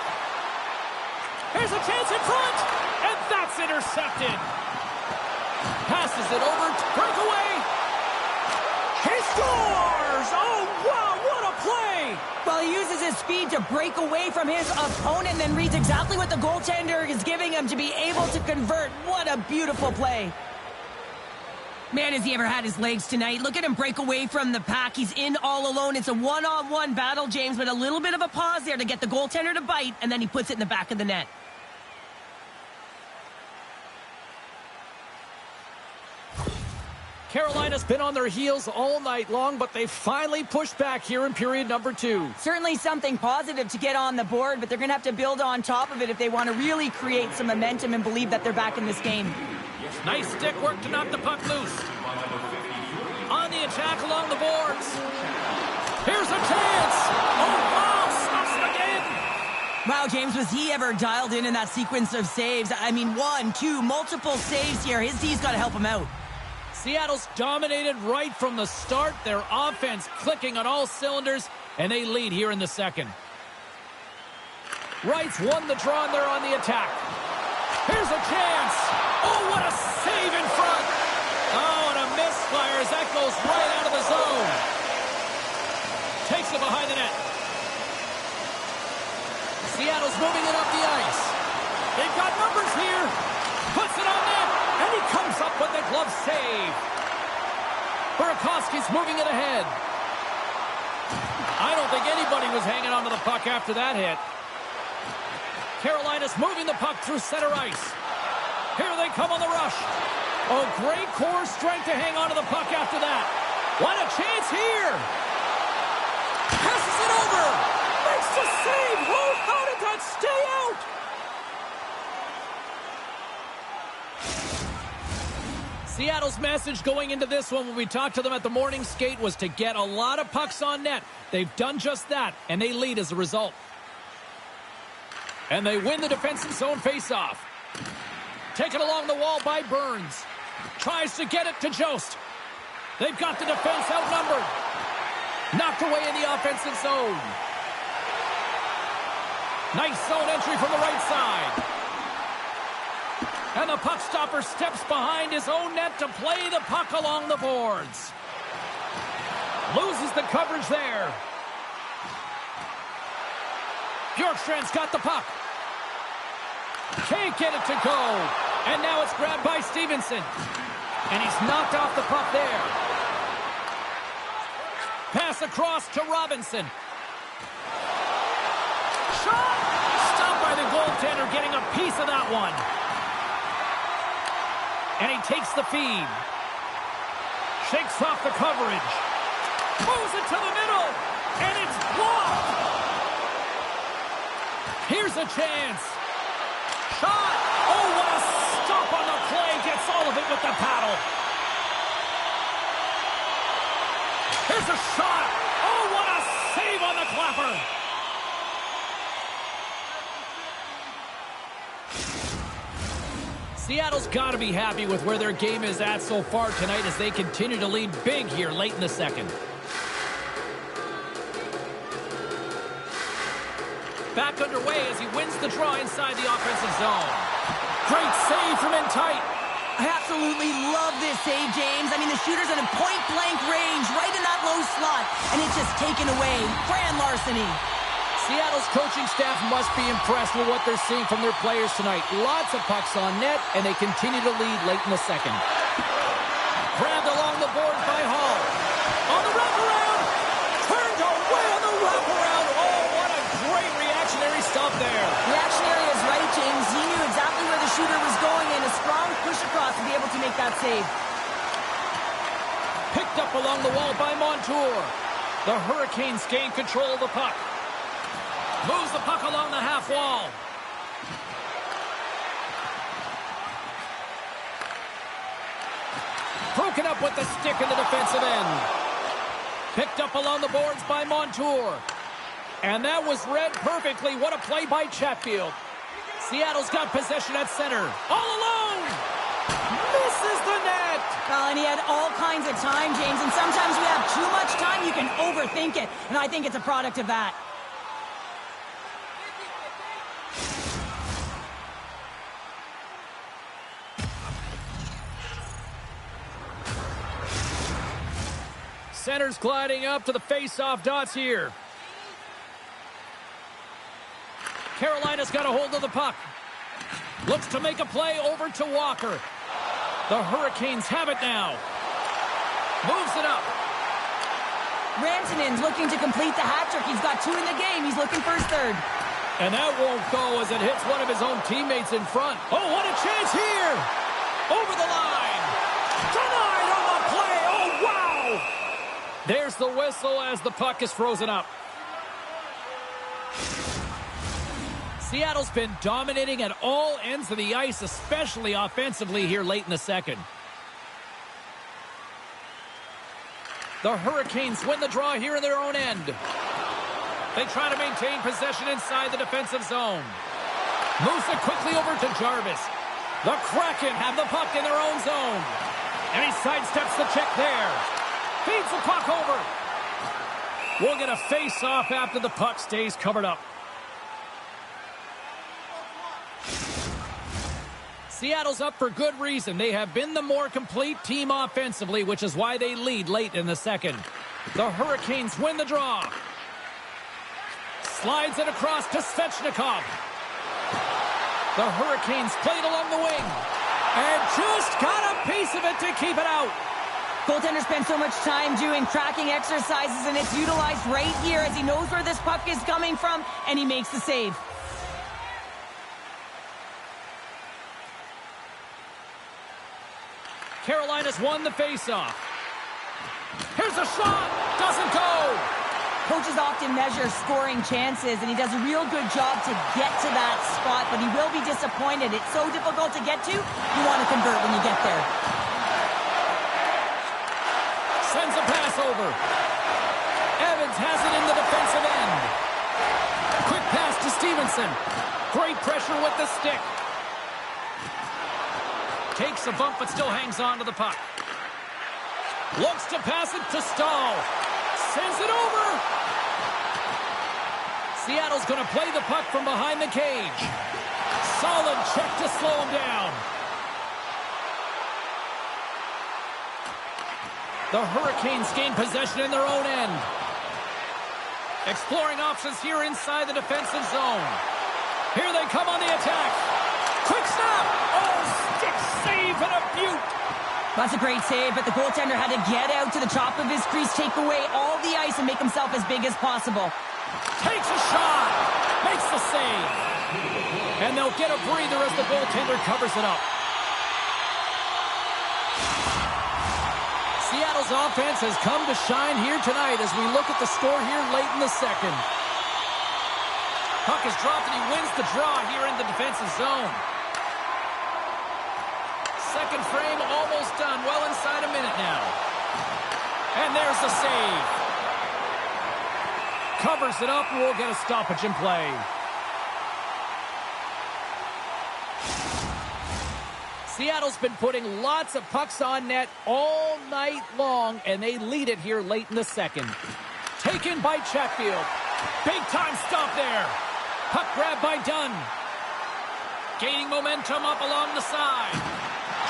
[SPEAKER 1] Here's a chance in front. And that's intercepted. Passes it over to breakaway. He scores! Oh, wow, what a play!
[SPEAKER 2] Well, he uses his speed to break away from his opponent, then reads exactly what the goaltender is giving him to be able to convert. What a beautiful play. Man, has he ever had his legs tonight. Look at him break away from the pack. He's in all alone. It's a one-on-one battle, James, but a little bit of a pause there to get the goaltender to bite, and then he puts it in the back of the net.
[SPEAKER 1] Carolina's been on their heels all night long, but they finally pushed back here in period number 2.
[SPEAKER 2] Certainly something positive to get on the board, but they're going to have to build on top of it if they want to really create some momentum and believe that they're back in this game.
[SPEAKER 1] Nice stick work to knock the puck loose. On the attack along the boards. Here's a chance. Oh, wow, stops
[SPEAKER 2] Wow, James, was he ever dialed in that sequence of saves? I mean, 1, 2, multiple saves here. His D's got to help him out.
[SPEAKER 1] Seattle's dominated right from the start. Their offense clicking on all cylinders, and they lead here in the second. Wright's won the draw, and they're on the attack. Here's a chance. Oh, what a save in front. Oh, and a misfire as that goes right out of the zone. Takes it behind the net. Seattle's moving it up the ice. They've got numbers here. Puts it on net. And he comes up with the glove save. Burakovsky's moving it ahead. I don't think anybody was hanging onto the puck after that hit. Carolina's moving the puck through center ice. Here they come on the rush. Oh, great core strength to hang onto the puck after that. What a chance here. Passes it over. Makes the save. Oh, how did that stay out? Seattle's message going into this one when we talked to them at the morning skate was to get a lot of pucks on net. They've done just that, and they lead as a result. And they win the defensive zone faceoff. Taken along the wall by Burns. Tries to get it to Jost. They've got the defense outnumbered. Knocked away in the offensive zone. Nice zone entry from the right side. And the puck stopper steps behind his own net to play the puck along the boards. Loses the coverage there. Bjorkstrand's got the puck. Can't get it to go. And now it's grabbed by Stevenson. And he's knocked off the puck there. Pass across to Robinson. Shot! Stopped by the goaltender, getting a piece of that one. And he takes the feed. Shakes off the coverage. Moves it to the middle. And it's blocked. Here's a chance. Shot. Oh, what a stop on the play. Gets all of it with the paddle. Here's a shot. Oh, what a save on the clapper. Seattle's got to be happy with where their game is at so far tonight as they continue to lead big here late in the second. Back underway as he wins the draw inside the offensive zone. Great save from in tight.
[SPEAKER 2] I absolutely love this save, James. I mean, the shooter's in a point-blank range right in that low slot, and it's just taken away. Grand larceny.
[SPEAKER 1] Seattle's coaching staff must be impressed with what they're seeing from their players tonight. Lots of pucks on net, and they continue to lead late in the second. Grabbed along the boards by Hall. On the wraparound. Turned away on the wraparound. Oh, what a great reactionary stop there.
[SPEAKER 2] Reactionary is right, James. He knew exactly where the shooter was going, and a strong push across to be able to make that save.
[SPEAKER 1] Picked up along the wall by Montour. The Hurricanes gain control of the puck. Moves the puck along the half wall. Broken up with the stick in the defensive end. Picked up along the boards by Montour. And that was read perfectly. What a play by Chatfield. Seattle's got possession at center. All alone. Misses the net.
[SPEAKER 2] Well, and he had all kinds of time, James. And sometimes you have too much time, you can overthink it. And I think it's a product of that.
[SPEAKER 1] Center's gliding up to the face-off dots here. Carolina's got a hold of the puck. Looks to make a play over to Walker. The Hurricanes have it now. Moves it up.
[SPEAKER 2] Rantanen's looking to complete the hat trick. He's got 2 in the game. He's looking for his 3rd.
[SPEAKER 1] And that won't go as it hits one of his own teammates in front. Oh, what a chance here. Over the line. Denied on the play. Oh, wow. There's the whistle as the puck is frozen up. Seattle's been dominating at all ends of the ice, especially offensively here late in the second. The Hurricanes win the draw here in their own end. They try to maintain possession inside the defensive zone. Moves it quickly over to Jarvis. The Kraken have the puck in their own zone. And he sidesteps the check there. Feeds the puck over. We'll get a face-off after the puck stays covered up. Seattle's up for good reason. They have been the more complete team offensively, which is why they lead late in the second. The Hurricanes win the draw. Slides it across to Svechnikov. The Hurricanes played along the wing. And just got a piece of it to keep it out.
[SPEAKER 2] Goaltender spends so much time doing tracking exercises, and it's utilized right here as he knows where this puck is coming from, and he makes the save.
[SPEAKER 1] Carolina's won the faceoff. Here's a shot. Doesn't go.
[SPEAKER 2] Coaches often measure scoring chances, and he does a real good job to get to that spot, but he will be disappointed. It's so difficult to get to. You want to convert when you get there.
[SPEAKER 1] Sends a pass over. Evans has it in the defensive end. Quick pass to Stevenson. Great pressure with the stick. Takes a bump but still hangs on to the puck. Looks to pass it to Stahl. Sends it over. Seattle's going to play the puck from behind the cage. Solid check to slow him down. The Hurricanes gain possession in their own end. Exploring options here inside the defensive zone. Here they come on the attack. Quick snap. Oh, stick save and a beaut.
[SPEAKER 2] That's a great save, but the goaltender had to get out to the top of his crease, take away all the ice, and make himself as big as possible.
[SPEAKER 1] Takes a shot. Makes the save. And they'll get a breather as the goaltender covers it up. Seattle's offense has come to shine here tonight as we look at the score here late in the second. Puck is dropped and he wins the draw here in the defensive zone. Second frame almost done. Well inside a minute now. And there's the save. Covers it up and we'll get a stoppage in play. Seattle's been putting lots of pucks on net all night long, and they lead it here late in the second. Taken by Chatfield. Big time stop there. Puck grab by Dunn. Gaining momentum up along the side.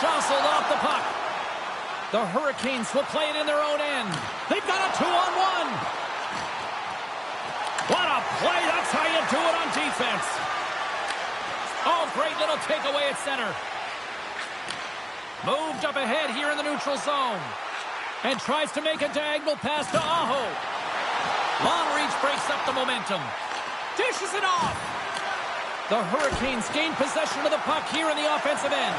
[SPEAKER 1] Jostled off the puck. The Hurricanes will play it in their own end. They've got a 2-on-1. What a play. That's how you do it on defense. Oh, great little takeaway at center. Moved up ahead here in the neutral zone. And tries to make a diagonal pass to Aho. Long reach breaks up the momentum. Dishes it off. The Hurricanes gain possession of the puck here in the offensive end.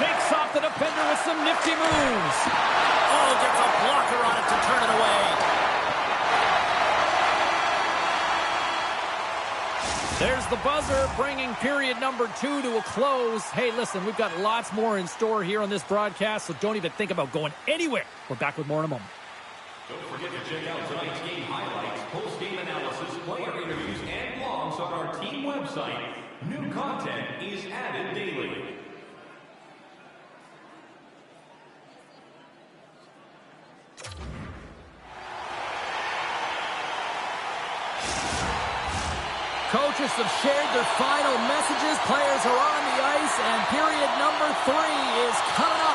[SPEAKER 1] Shakes off the defender with some nifty moves. Oh, gets a blocker on it to turn it away. There's the buzzer, bringing period number 2 to a close. Hey, listen, we've got lots more in store here on this broadcast, so don't even think about going anywhere. We're back with more in a moment.
[SPEAKER 3] Don't forget to check out tonight's game highlights, post-game analysis, player interviews, and blogs on our team website. New content is added daily.
[SPEAKER 1] Coaches have shared their final messages. Players are on the ice, and period number 3 is coming up.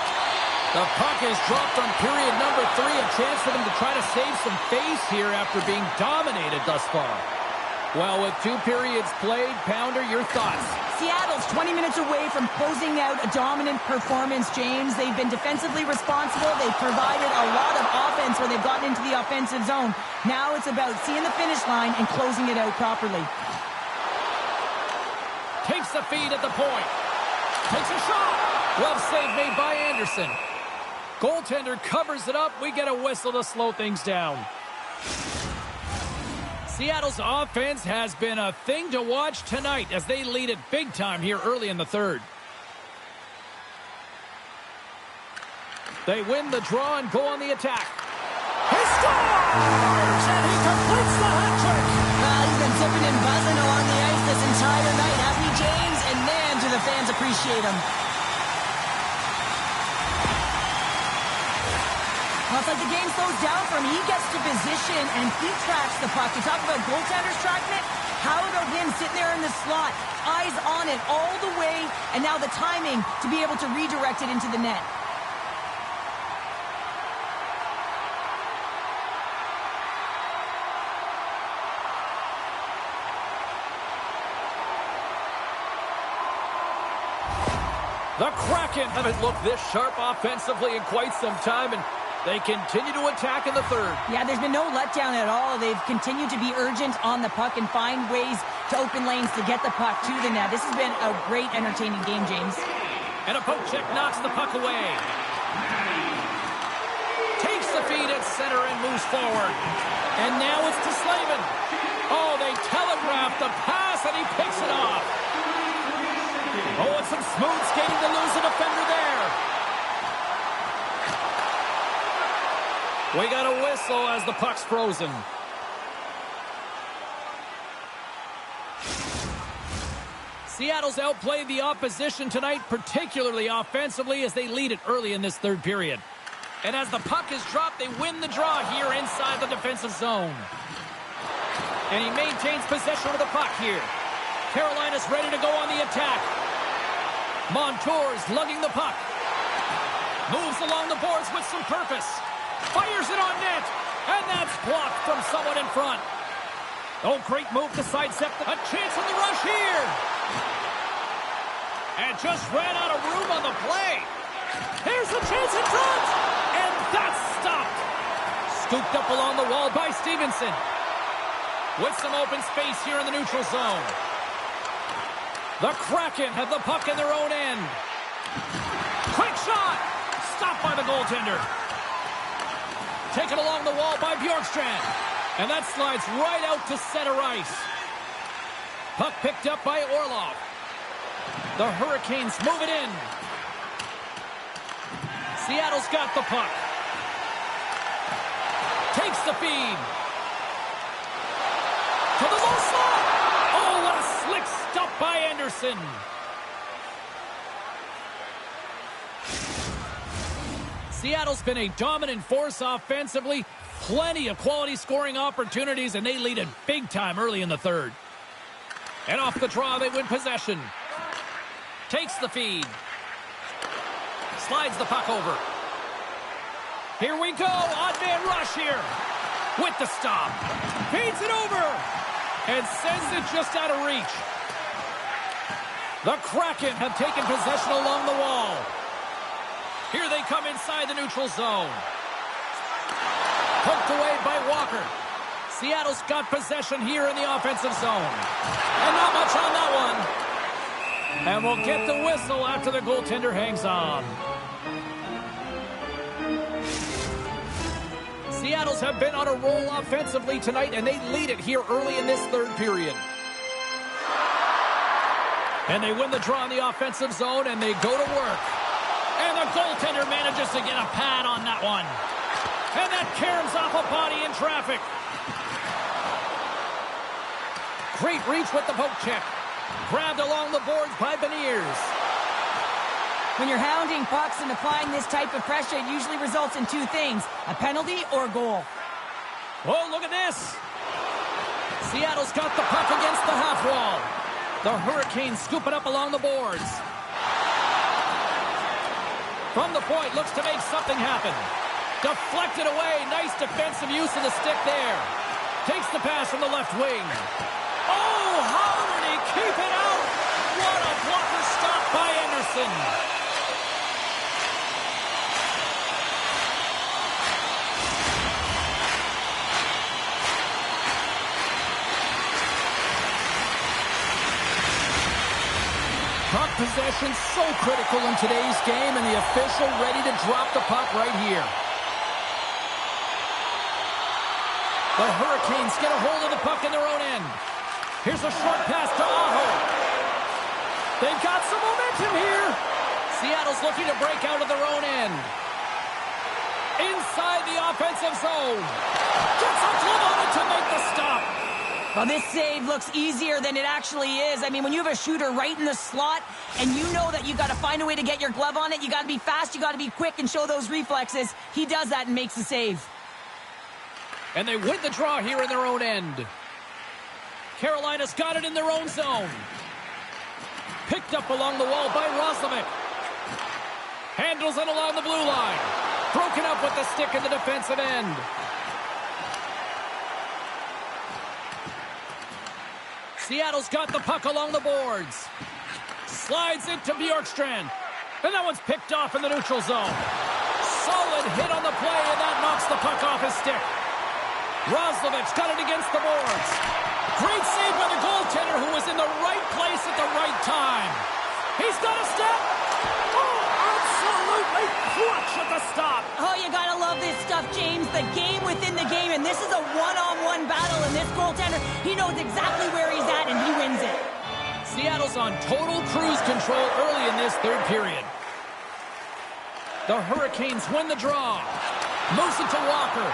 [SPEAKER 1] The puck is dropped on period number 3. A chance for them to try to save some face here after being dominated thus far. Well, with 2 periods played, Pounder, your thoughts?
[SPEAKER 2] Seattle's 20 minutes away from closing out a dominant performance, James. They've been defensively responsible. They've provided a lot of offense when they've gotten into the offensive zone. Now it's about seeing the finish line and closing it out properly.
[SPEAKER 1] Takes the feed at the point. Takes a shot. Well save made by Anderson. Goaltender covers it up. We get a whistle to slow things down. Seattle's offense has been a thing to watch tonight as they lead it big time here early in the third. They win the draw and go on the attack. He scores! And he completes It's the hat trick.
[SPEAKER 2] Well, he's been zipping and buzzing along the ice this entire night, hasn't he, James? And man, do the fans appreciate him. Well, it's like the game slows down for him. He gets to position and he tracks the puck. You talk about goaltenders tracking it. How about him sitting there in the slot, eyes on it all the way, and now the timing to be able to redirect it into the net.
[SPEAKER 1] The Kraken haven't looked this sharp offensively in quite some time, and they continue to attack in the third.
[SPEAKER 2] Yeah, there's been no letdown at all. They've continued to be urgent on the puck and find ways to open lanes to get the puck to the net. This has been a great, entertaining game, James.
[SPEAKER 1] And a poke check knocks the puck away. Takes the feed at center and moves forward. And now it's to Slavin. Oh, they telegraphed the pass, and he picks it off. Oh, and some smooth skating to lose a defender there. We got a whistle as the puck's frozen. Seattle's outplayed the opposition tonight, particularly offensively, as they lead it early in this third period. And as the puck is dropped, they win the draw here inside the defensive zone. And he maintains possession of the puck here. Carolina's ready to go on the attack. Montour's lugging the puck. Moves along the boards with some purpose. Fires it on net. And that's blocked from someone in front. Oh, great move to sidestep. A chance on the rush here. And just ran out of room on the play. Here's the chance in front. And that's stopped. Scooped up along the wall by Stevenson. With some open space here in the neutral zone. The Kraken have the puck in their own end. Quick shot. Stopped by the goaltender. Taken along the wall by Bjorkstrand. And that slides right out to center ice. Puck picked up by Orlov. The Hurricanes move it in. Seattle's got the puck. Takes the feed. To the low slot. Oh, what a slick stop by Anderson. Seattle's been a dominant force offensively. Plenty of quality scoring opportunities, and they lead it big time early in the third. And off the draw, they win possession. Takes the feed. Slides the puck over. Here we go. Odd man rush here. With the stop. Feeds it over. And sends it just out of reach. The Kraken have taken possession along the wall. Here they come inside the neutral zone. Poked away by Walker. Seattle's got possession here in the offensive zone. And not much on that one. And we'll get the whistle after the goaltender hangs on. Seattle's have been on a roll offensively tonight, and they lead it here early in this third period. And they win the draw in the offensive zone, and they go to work. And the goaltender manages to get a pad on that one. And that caroms off a body in traffic. Great reach with the poke check. Grabbed along the boards by Beniers.
[SPEAKER 2] When you're hounding pucks and applying this type of pressure, it usually results in two things, a penalty or a goal.
[SPEAKER 1] Oh, look at this. Seattle's got the puck against the half wall. The Hurricanes scoop it up along the boards. From the point, looks to make something happen. Deflected away. Nice defensive use of the stick there. Takes the pass from the left wing. Oh, how did he keep it out? What a blocker stop by Anderson. Puck possession so critical in today's game, and the official ready to drop the puck right here. The Hurricanes get a hold of the puck in their own end. Here's a short pass to Aho. They've got some momentum here. Seattle's looking to break out of their own end. Inside the offensive zone. Gets a glove on the to make the stop.
[SPEAKER 2] Well, this save looks easier than it actually is. I mean, when you have a shooter right in the slot and you know that you got to find a way to get your glove on it, you got to be fast, you got to be quick and show those reflexes. He does that and makes the save.
[SPEAKER 1] And they win the draw here in their own end. Carolina's got it in their own zone. Picked up along the wall by Roslovic. Handles it along the blue line. Broken up with the stick in the defensive end. Seattle's got the puck along the boards. Slides it to Bjorkstrand. And that one's picked off in the neutral zone. Solid hit on the play, and that knocks the puck off his stick. Roslovic's got it against the boards. Great save by the goaltender, who was in the right place at the right time. He's got a step. Oh, absolutely clutch at the stop.
[SPEAKER 2] Oh, you gotta love this stuff, James. The game within the game, and this is a one-on-one battle, and this goaltender, he knows exactly where he's at, and he wins it.
[SPEAKER 1] Seattle's on total cruise control early in this third period. The Hurricanes win the draw. Moves it to Walker.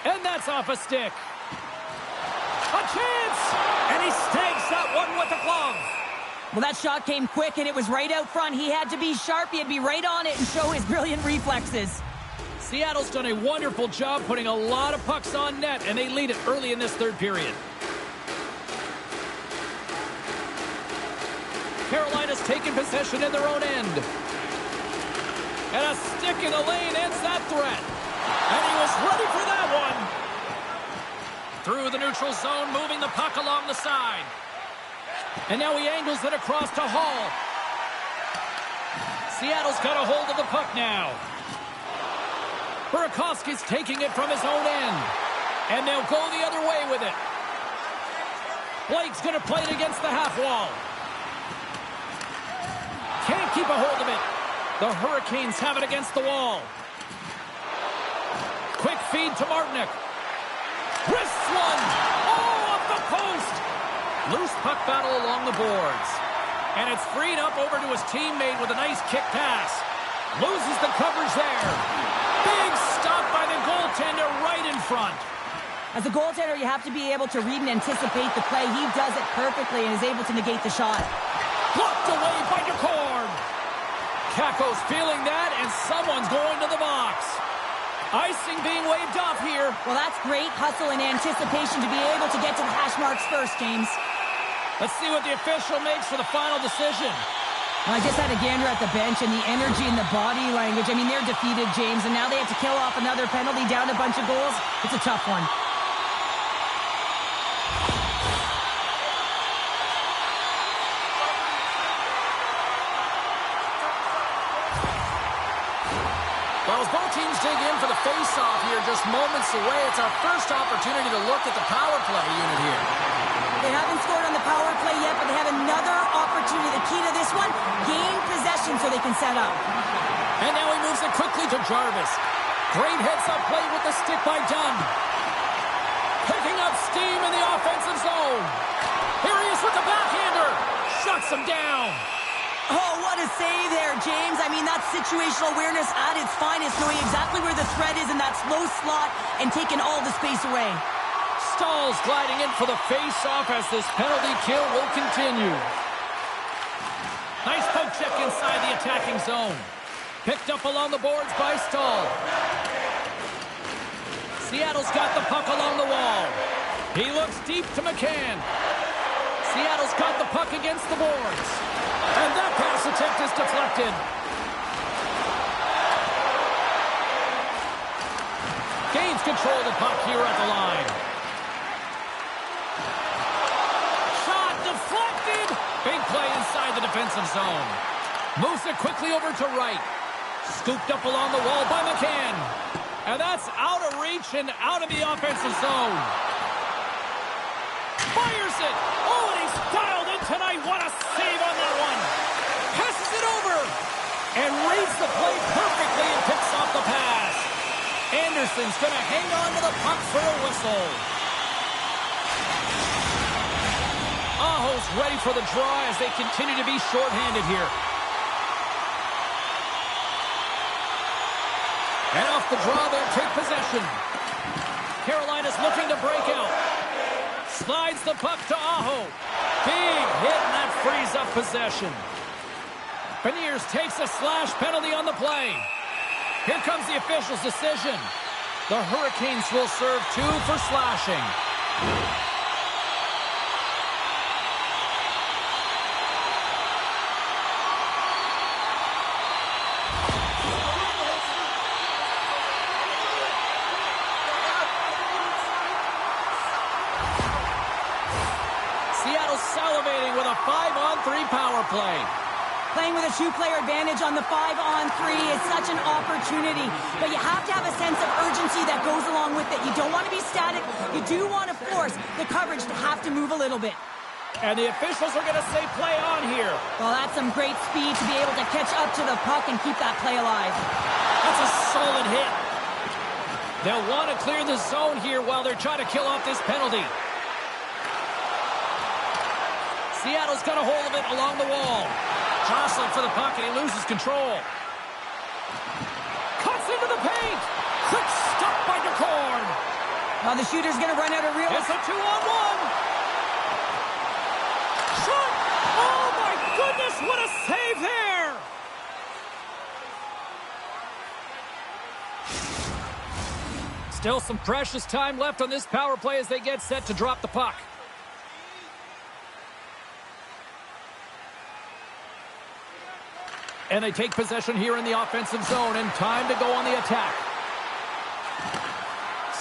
[SPEAKER 1] And that's off a stick. A chance! And he snags that one with the glove.
[SPEAKER 2] Well, that shot came quick, and it was right out front. He had to be sharp. He had to be right on it and show his brilliant reflexes.
[SPEAKER 1] Seattle's done a wonderful job putting a lot of pucks on net, and they lead it early in this third period. Carolina's taken possession in their own end. And a stick in the lane ends that threat. And he was ready for that one. Through the neutral zone, moving the puck along the side. And now he angles it across to Hall. Seattle's got a hold of the puck now. Burakovsky's taking it from his own end. And they'll go the other way with it. Blake's going to play it against the half wall. Can't keep a hold of it. The Hurricanes have it against the wall. Quick feed to Martinick. Wrists one. Oh, off the post. Loose puck battle along the boards. And it's freed up over to his teammate with a nice kick pass. Loses the coverage there. Big stop by the goaltender right in front.
[SPEAKER 2] As a goaltender, you have to be able to read and anticipate the play. He does it perfectly and is able to negate the shot.
[SPEAKER 1] Blocked away by DeCord. Kakko's feeling that, and someone's going to the box. Icing being waved off here.
[SPEAKER 2] Well, that's great hustle and anticipation to be able to get to the hash marks first, James.
[SPEAKER 1] Let's see what the official makes for the final decision.
[SPEAKER 2] Well, I just had a gander at the bench, and the energy and the body language. I mean, they're defeated, James, and now they have to kill off another penalty, down a bunch of goals. It's a tough one.
[SPEAKER 1] Well, as both teams dig in for the face-off here just moments away, it's our first opportunity to look at the power play unit here.
[SPEAKER 2] They haven't scored on the power play yet, but they have another opportunity. The key to this one, gain possession so they can set up.
[SPEAKER 1] And now he moves it quickly to Jarvis. Great heads-up play with the stick by Dunn. Picking up steam in the offensive zone. Here he is with the backhander. Shuts him down.
[SPEAKER 2] Oh, what a save there, James. I mean, that's situational awareness at its finest, knowing exactly where the threat is in that slow slot and taking all the space away.
[SPEAKER 1] Stahl's gliding in for the face-off as this penalty kill will continue. Nice poke check inside the attacking zone. Picked up along the boards by Stahl. Seattle's got the puck along the wall. He looks deep to McCann. Seattle's got the puck against the boards. And that pass attempt is deflected. Gains control of the puck here at the line. Shot deflected. Big play inside the defensive zone. Moves it quickly over to right. Scooped up along the wall by McCann. And that's out of reach and out of the offensive zone. Fires it. Oh, and he's dialed in tonight. What a save on that one. Passes it over. And reads the play perfectly and picks off the pass. Anderson's going to hang on to the puck for a whistle. Aho's ready for the draw as they continue to be shorthanded here. And off the draw, they'll take possession. Carolina's looking to break out. Slides the puck to Aho. Big hit, and that frees up possession. Beniers takes a slash penalty on the play. Here comes the official's decision. The Hurricanes will serve 2 for slashing. Seattle's salivating with a 5-on-3 power play.
[SPEAKER 2] Playing with a 2-player advantage on the 5-on-3 is such an opportunity, but you have to have a sense of urgency that goes along with it. You don't want to be static. You do want to force the coverage to have to move a little bit.
[SPEAKER 1] And the officials are going to say play on here.
[SPEAKER 2] Well, that's some great speed to be able to catch up to the puck and keep that play alive.
[SPEAKER 1] That's a solid hit. They'll want to clear the zone here while they're trying to kill off this penalty. Seattle's got a hold of it along the wall. Jostling for the puck, and he loses control. Cuts into the paint. Quick stop by DeCorn.
[SPEAKER 2] Now the shooter's going to run out of real
[SPEAKER 1] It's a 2-on-1. Shot! Oh, my goodness, what a save there! Still some precious time left on this power play as they get set to drop the puck. And they take possession here in the offensive zone, and time to go on the attack.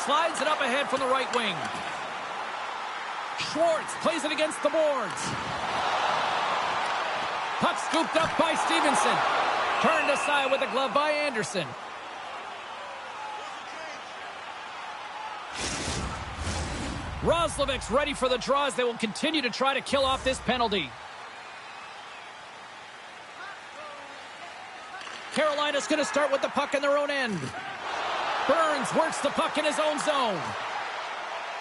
[SPEAKER 1] Slides it up ahead from the right wing. Schwartz plays it against the boards. Puck scooped up by Stevenson. Turned aside with a glove by Anderson. Roslovic's ready for the draws. They will continue to try to kill off this penalty. Carolina's going to start with the puck in their own end. Burns works the puck in his own zone.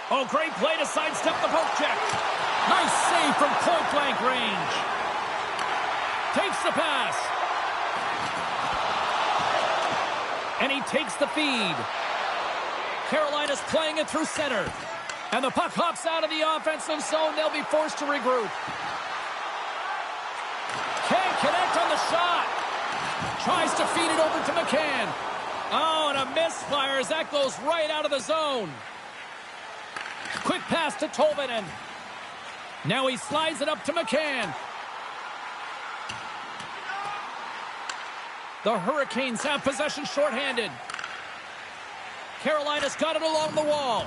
[SPEAKER 1] Oh, great play to sidestep the poke check. Nice save from point-blank range. Takes the pass. And he takes the feed. Carolina's playing it through center. And the puck hops out of the offensive zone. They'll be forced to regroup. Can't connect on the shot. Tries to feed it over to McCann. Oh, and a misfire as that goes right out of the zone. Quick pass to Tolvanen. Now he slides it up to McCann. The Hurricanes have possession shorthanded. Carolina's got it along the wall.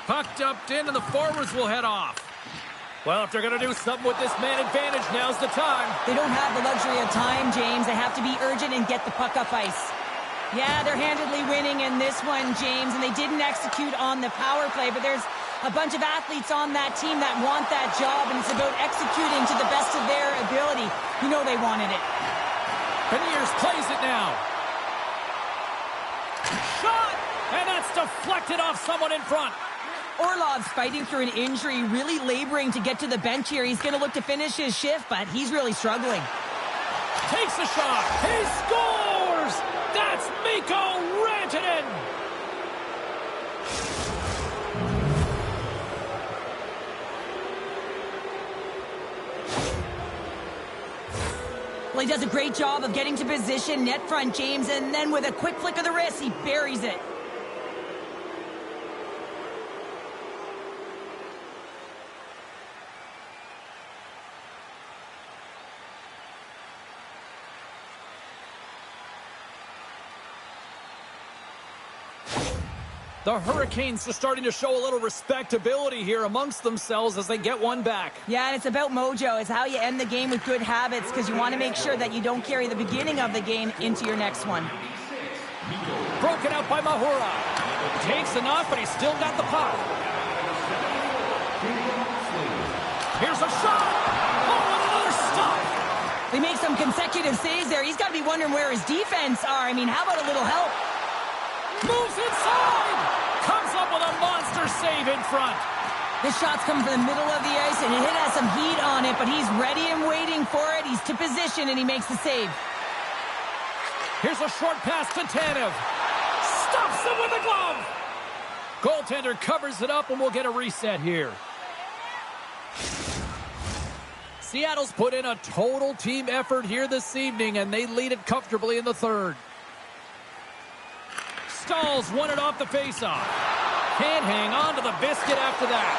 [SPEAKER 1] Puck dumped in, and the forwards will head off. Well, if they're going to do something with this man advantage, now's the time.
[SPEAKER 2] They don't have the luxury of time, James. They have to be urgent and get the puck up ice. Yeah, they're handedly winning in this one, James, and they didn't execute on the power play, but there's a bunch of athletes on that team that want that job, and it's about executing to the best of their ability. You know they wanted it.
[SPEAKER 1] Beniers plays it now. Shot! And that's deflected off someone in front.
[SPEAKER 2] Orlov's fighting through an injury, really laboring to get to the bench here. He's going to look to finish his shift, but he's really struggling.
[SPEAKER 1] Takes a shot. He scores! That's Mikko Rantanen!
[SPEAKER 2] Well, he does a great job of getting to position, net front, James, and then with a quick flick of the wrist, he buries it.
[SPEAKER 1] The Hurricanes are starting to show a little respectability here amongst themselves as they get one back.
[SPEAKER 2] Yeah, and it's about mojo. It's how you end the game with good habits, because you want to make sure that you don't carry the beginning of the game into your next one.
[SPEAKER 1] Broken out by Mahura. Takes enough, but he's still got the puck. Here's a shot. Oh, and another stop.
[SPEAKER 2] They make some consecutive saves there. He's got to be wondering where his defense are. I mean, how about a little help?
[SPEAKER 1] Moves inside! Comes up with a monster save in front.
[SPEAKER 2] This shot's coming from the middle of the ice, and it has some heat on it, but he's ready and waiting for it. He's to position, and he makes the save.
[SPEAKER 1] Here's a short pass to Tanev. Stops him with a glove. Goaltender covers it up, and we'll get a reset here. Seattle's put in a total team effort here this evening, and they lead it comfortably in the third. Stahls won it off the faceoff. Can't hang on to the biscuit after that.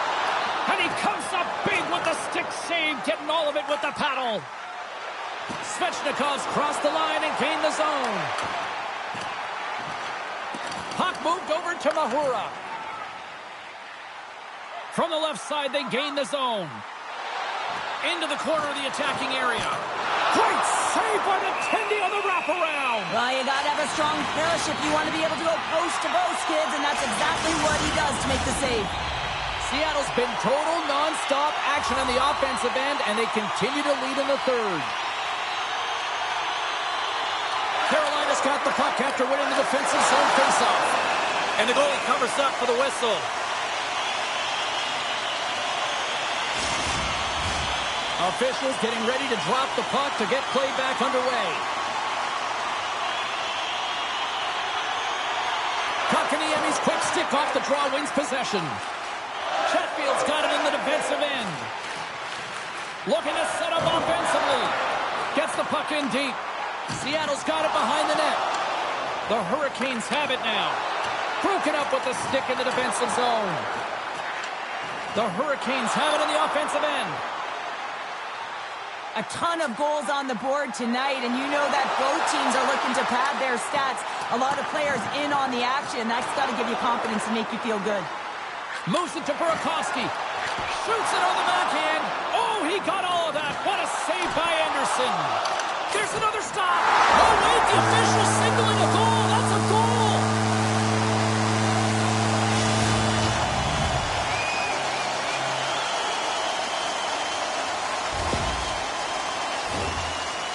[SPEAKER 1] And he comes up big with the stick save, getting all of it with the paddle. Svechnikov's crossed the line and gained the zone. Puck moved over to Mahura. From the left side, they gain the zone. Into the corner of the attacking area. Great save by the Tendy on the wraparound.
[SPEAKER 2] Well, you got to have a strong parachute if you want to be able to go post to post, kids, and that's exactly what he does to make the save.
[SPEAKER 1] Seattle's been total non-stop action on the offensive end, and they continue to lead in the third. Carolina's got the puck after winning the defensive zone faceoff. And the goalie covers up for the whistle. Officials getting ready to drop the puck to get play back underway. Kotkaniemi's quick stick off the draw wins possession. Chatfield's got it in the defensive end. Looking to set up offensively. Gets the puck in deep. Seattle's got it behind the net. The Hurricanes have it now. Broken up with the stick in the defensive zone. The Hurricanes have it in the offensive end.
[SPEAKER 2] A ton of goals on the board tonight, and you know that both teams are looking to pad their stats. A lot of players in on the action. That's got to give you confidence and make you feel good.
[SPEAKER 1] Moves it to Burakovsky. Shoots it on the backhand. Oh, he got all of that. What a save by Anderson. There's another stop. Oh, wait, the official signaling a goal. That's a goal.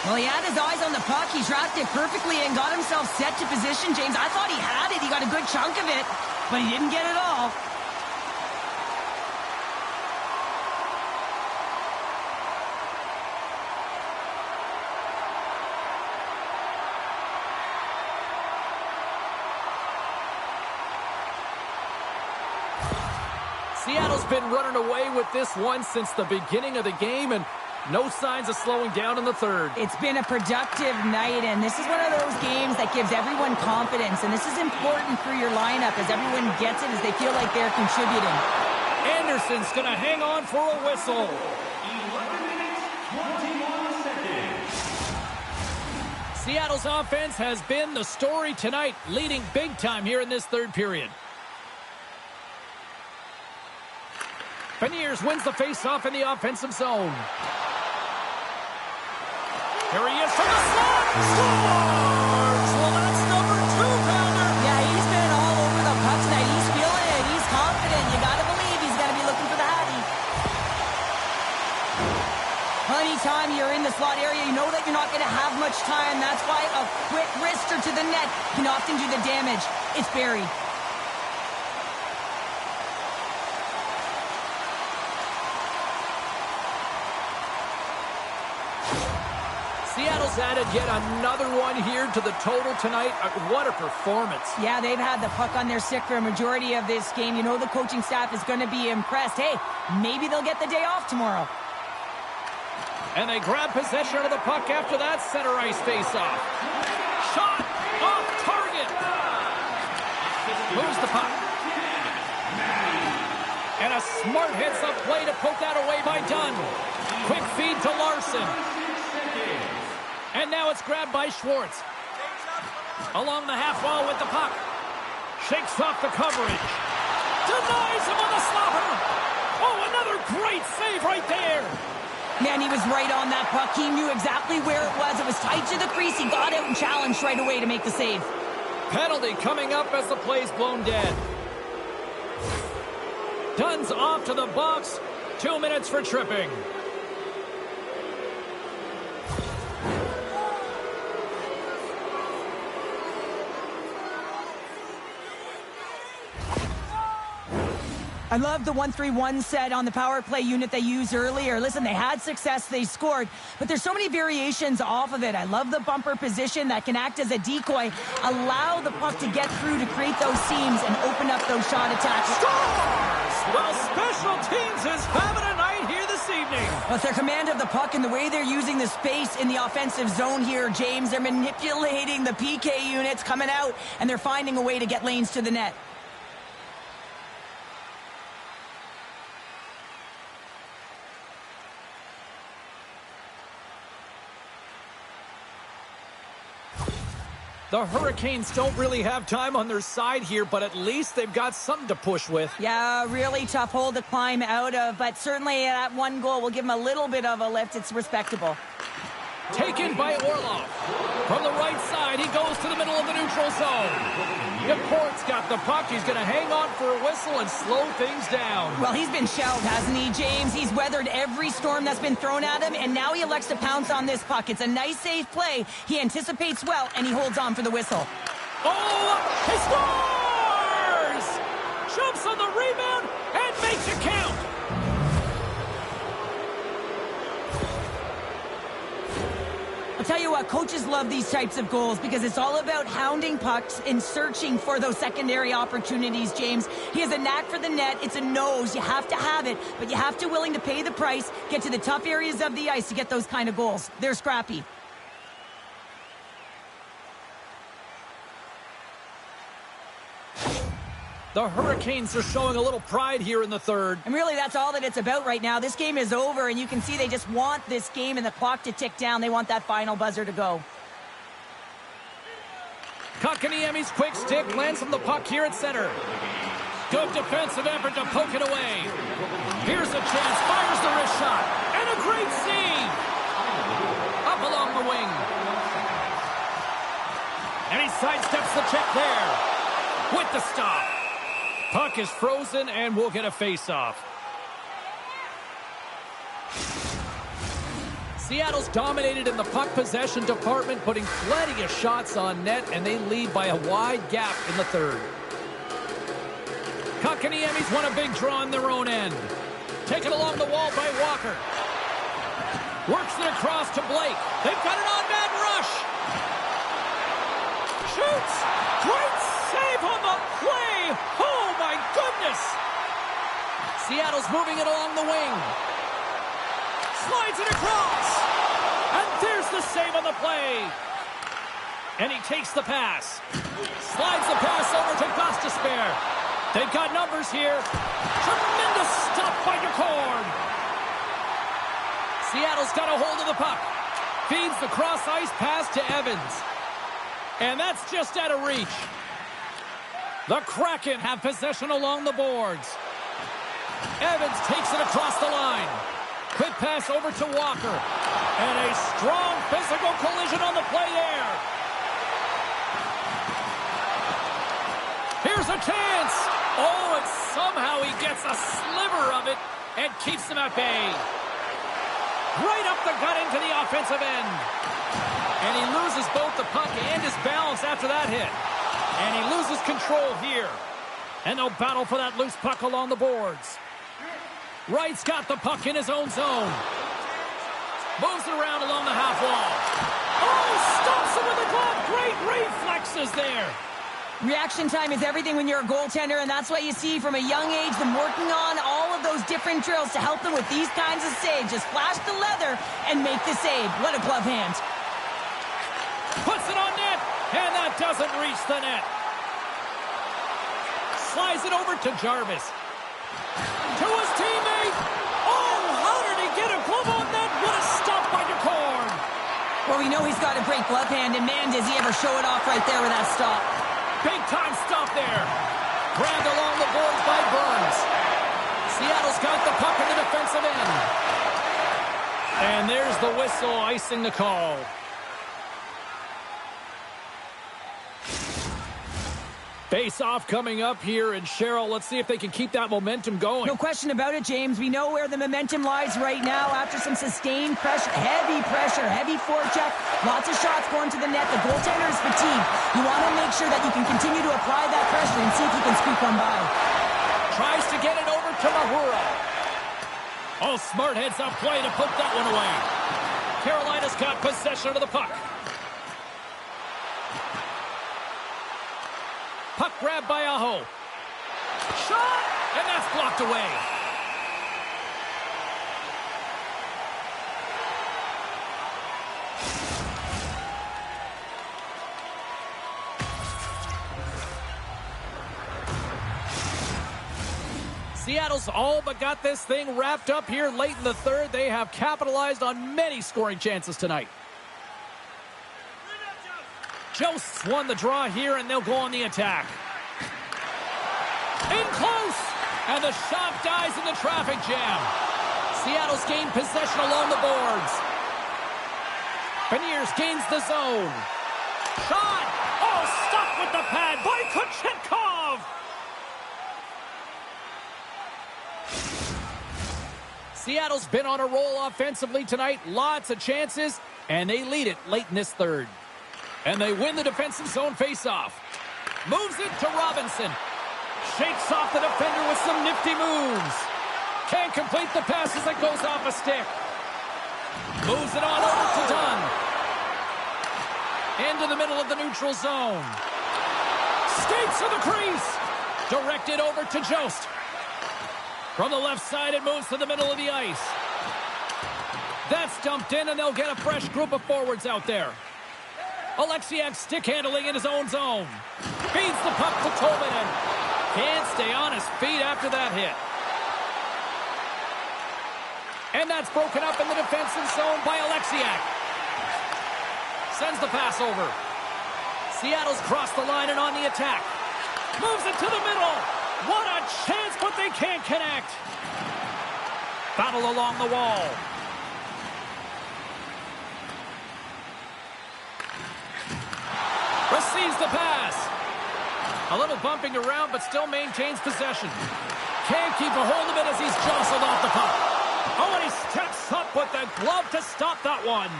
[SPEAKER 2] Well, he had his eyes on the puck. He tracked it perfectly and got himself set to position, James. I thought he had it. He got a good chunk of it, but he didn't get it all.
[SPEAKER 1] Seattle's been running away with this one since the beginning of the game, and no signs of slowing down in the third.
[SPEAKER 2] It's been a productive night, and this is one of those games that gives everyone confidence, and this is important for your lineup as everyone gets it, as they feel like they're contributing.
[SPEAKER 1] Anderson's going to hang on for a whistle.
[SPEAKER 3] 11 minutes, 21 seconds.
[SPEAKER 1] Seattle's offense has been the story tonight, leading big time here in this third period. Beniers wins the face-off in the offensive zone. Here he is from the slot. Scores! Well, that's number 2-pounder.
[SPEAKER 2] Yeah, he's been all over the puck tonight. He's feeling it. He's confident. You got to believe he's going to be looking for the Hattie. Anytime you're in the slot area, you know that you're not going to have much time. That's why a quick wrister to the net can often do the damage. It's buried.
[SPEAKER 1] Seattle's added yet another one here to the total tonight. What a performance.
[SPEAKER 2] Yeah, they've had the puck on their stick for a majority of this game. You know the coaching staff is going to be impressed. Hey, maybe they'll get the day off tomorrow.
[SPEAKER 1] And they grab possession of the puck after that center ice face-off. Shot off target. Moves the puck. And a smart heads-up play to poke that away by Dunn. Quick feed to Larson. And now it's grabbed by Schwartz. Along the half wall with the puck. Shakes off the coverage. Denies him on the slapper. Oh, another great save right there.
[SPEAKER 2] Man, he was right on that puck. He knew exactly where it was. It was tight to the crease. He got out and challenged right away to make the save.
[SPEAKER 1] Penalty coming up as the play's blown dead. Dunn's off to the box. 2 minutes for tripping.
[SPEAKER 2] I love the 1-3-1 set on the power play unit they used earlier. Listen, they had success, they scored, but there's so many variations off of it. I love the bumper position that can act as a decoy, allow the puck to get through to create those seams and open up those shot attacks.
[SPEAKER 1] Scores! Well, special teams is having a night here this evening.
[SPEAKER 2] But their command of the puck and the way they're using the space in the offensive zone here, James, they're manipulating the PK units coming out, and they're finding a way to get lanes to the net.
[SPEAKER 1] The Hurricanes don't really have time on their side here, but at least they've got something to push with.
[SPEAKER 2] Yeah, really tough hole to climb out of, but certainly that one goal will give them a little bit of a lift. It's respectable.
[SPEAKER 1] Taken by Orlov. From the right side, he goes to the middle of the neutral zone. Laporte's got the puck. He's going to hang on for a whistle and slow things down.
[SPEAKER 2] Well, he's been shelled, hasn't he, James? He's weathered every storm that's been thrown at him, and now he elects to pounce on this puck. It's a nice, safe play. He anticipates well, and he holds on for the whistle.
[SPEAKER 1] Oh, he scores! Jumps on the rebound and makes it count.
[SPEAKER 2] I'll tell you what, coaches love these types of goals because it's all about hounding pucks and searching for those secondary opportunities, James. He has a knack for the net. It's a nose. You have to have it, but you have to willing to pay the price, get to the tough areas of the ice to get those kind of goals. They're scrappy.
[SPEAKER 1] The Hurricanes are showing a little pride here in the third.
[SPEAKER 2] And really, that's all that it's about right now. This game is over, and you can see they just want this game and the clock to tick down. They want that final buzzer to go.
[SPEAKER 1] Kotkaniemi's quick stick lands on the puck here at center. Good defensive effort to poke it away. Here's a chance, fires the wrist shot, and a great save! Up along the wing. And he sidesteps the check there. With the stop. Puck is frozen, and we'll get a face-off. Seattle's dominated in the puck possession department, putting plenty of shots on net, and they lead by a wide gap in the third. Kotkaniemi's won a big draw on their own end. Taken along the wall by Walker. Works it across to Blake. They've got an on-man rush. Shoots! Great save on the play! Oh, my goodness! Seattle's moving it along the wing. Slides it across! And there's the save on the play! And he takes the pass. Slides the pass over to Gostisbehere. They've got numbers here. Tremendous stop by Decord. Seattle's got a hold of the puck. Feeds the cross-ice pass to Evans. And that's just out of reach. The Kraken have possession along the boards. Evans takes it across the line. Quick pass over to Walker. And a strong physical collision on the play there. Here's a chance. Oh, and somehow he gets a sliver of it and keeps them at bay. Right up the gut into the offensive end. And he loses both the puck and his balance after that hit. And he loses control here. And they'll battle for that loose puck along the boards. Wright's got the puck in his own zone. Moves it around along the half wall. Oh, stops it with a glove. Great reflexes there.
[SPEAKER 2] Reaction time is everything when you're a goaltender, and that's why you see from a young age them working on all of those different drills to help them with these kinds of saves. Just flash the leather and make the save. What a glove hand.
[SPEAKER 1] Puts it on net, and that doesn't reach the net. Slides it over to Jarvis. To his teammate. Oh, how did he get a glove on that? What a stop by Decord.
[SPEAKER 2] Well, we know he's got a great glove hand, and man, does he ever show it off right there with that stop.
[SPEAKER 1] Big-time stop there. Grabbed along the boards by Burns. Seattle's got the puck in the defensive end. And there's the whistle icing the call. Face-off coming up here, and Cheryl, let's see if they can keep that momentum going.
[SPEAKER 2] No question about it, James. We know where the momentum lies right now after some sustained pressure, heavy forecheck, lots of shots going to the net. The goaltender is fatigued. You want to make sure that you can continue to apply that pressure and see if you can squeak one by.
[SPEAKER 1] Tries to get it over to Mahura. Oh, smart heads-up play to put that one away. Carolina's got possession of the puck. Puck grab by Aho. Shot! And that's blocked away. Seattle's all but got this thing wrapped up here late in the third. They have capitalized on many scoring chances tonight. Jost's won the draw here, and they'll go on the attack. In close! And the shot dies in the traffic jam. Seattle's gained possession along the boards. Beniers gains the zone. Shot! Oh, stuck with the pad by Kochetkov! Seattle's been on a roll offensively tonight. Lots of chances, and they lead it late in this third. And they win the defensive zone faceoff. Moves it to Robinson. Shakes off the defender with some nifty moves. Can't complete the pass as it goes off a stick. Moves it on over to Dunn. Into the middle of the neutral zone. Skates to the crease. Directed over to Jost. From the left side, it moves to the middle of the ice. That's dumped in, and they'll get a fresh group of forwards out there. Alexiak stick handling in his own zone. Feeds the puck to Tolvanen. Can't stay on his feet after that hit. And that's broken up in the defensive zone by Alexiak. Sends the pass over. Seattle's crossed the line and on the attack. Moves it to the middle. What a chance, but they can't connect. Battle along the wall. Receives the pass. A little bumping around, but still maintains possession. Can't keep a hold of it as he's jostled off the puck. Oh, and he steps up with the glove to stop that one.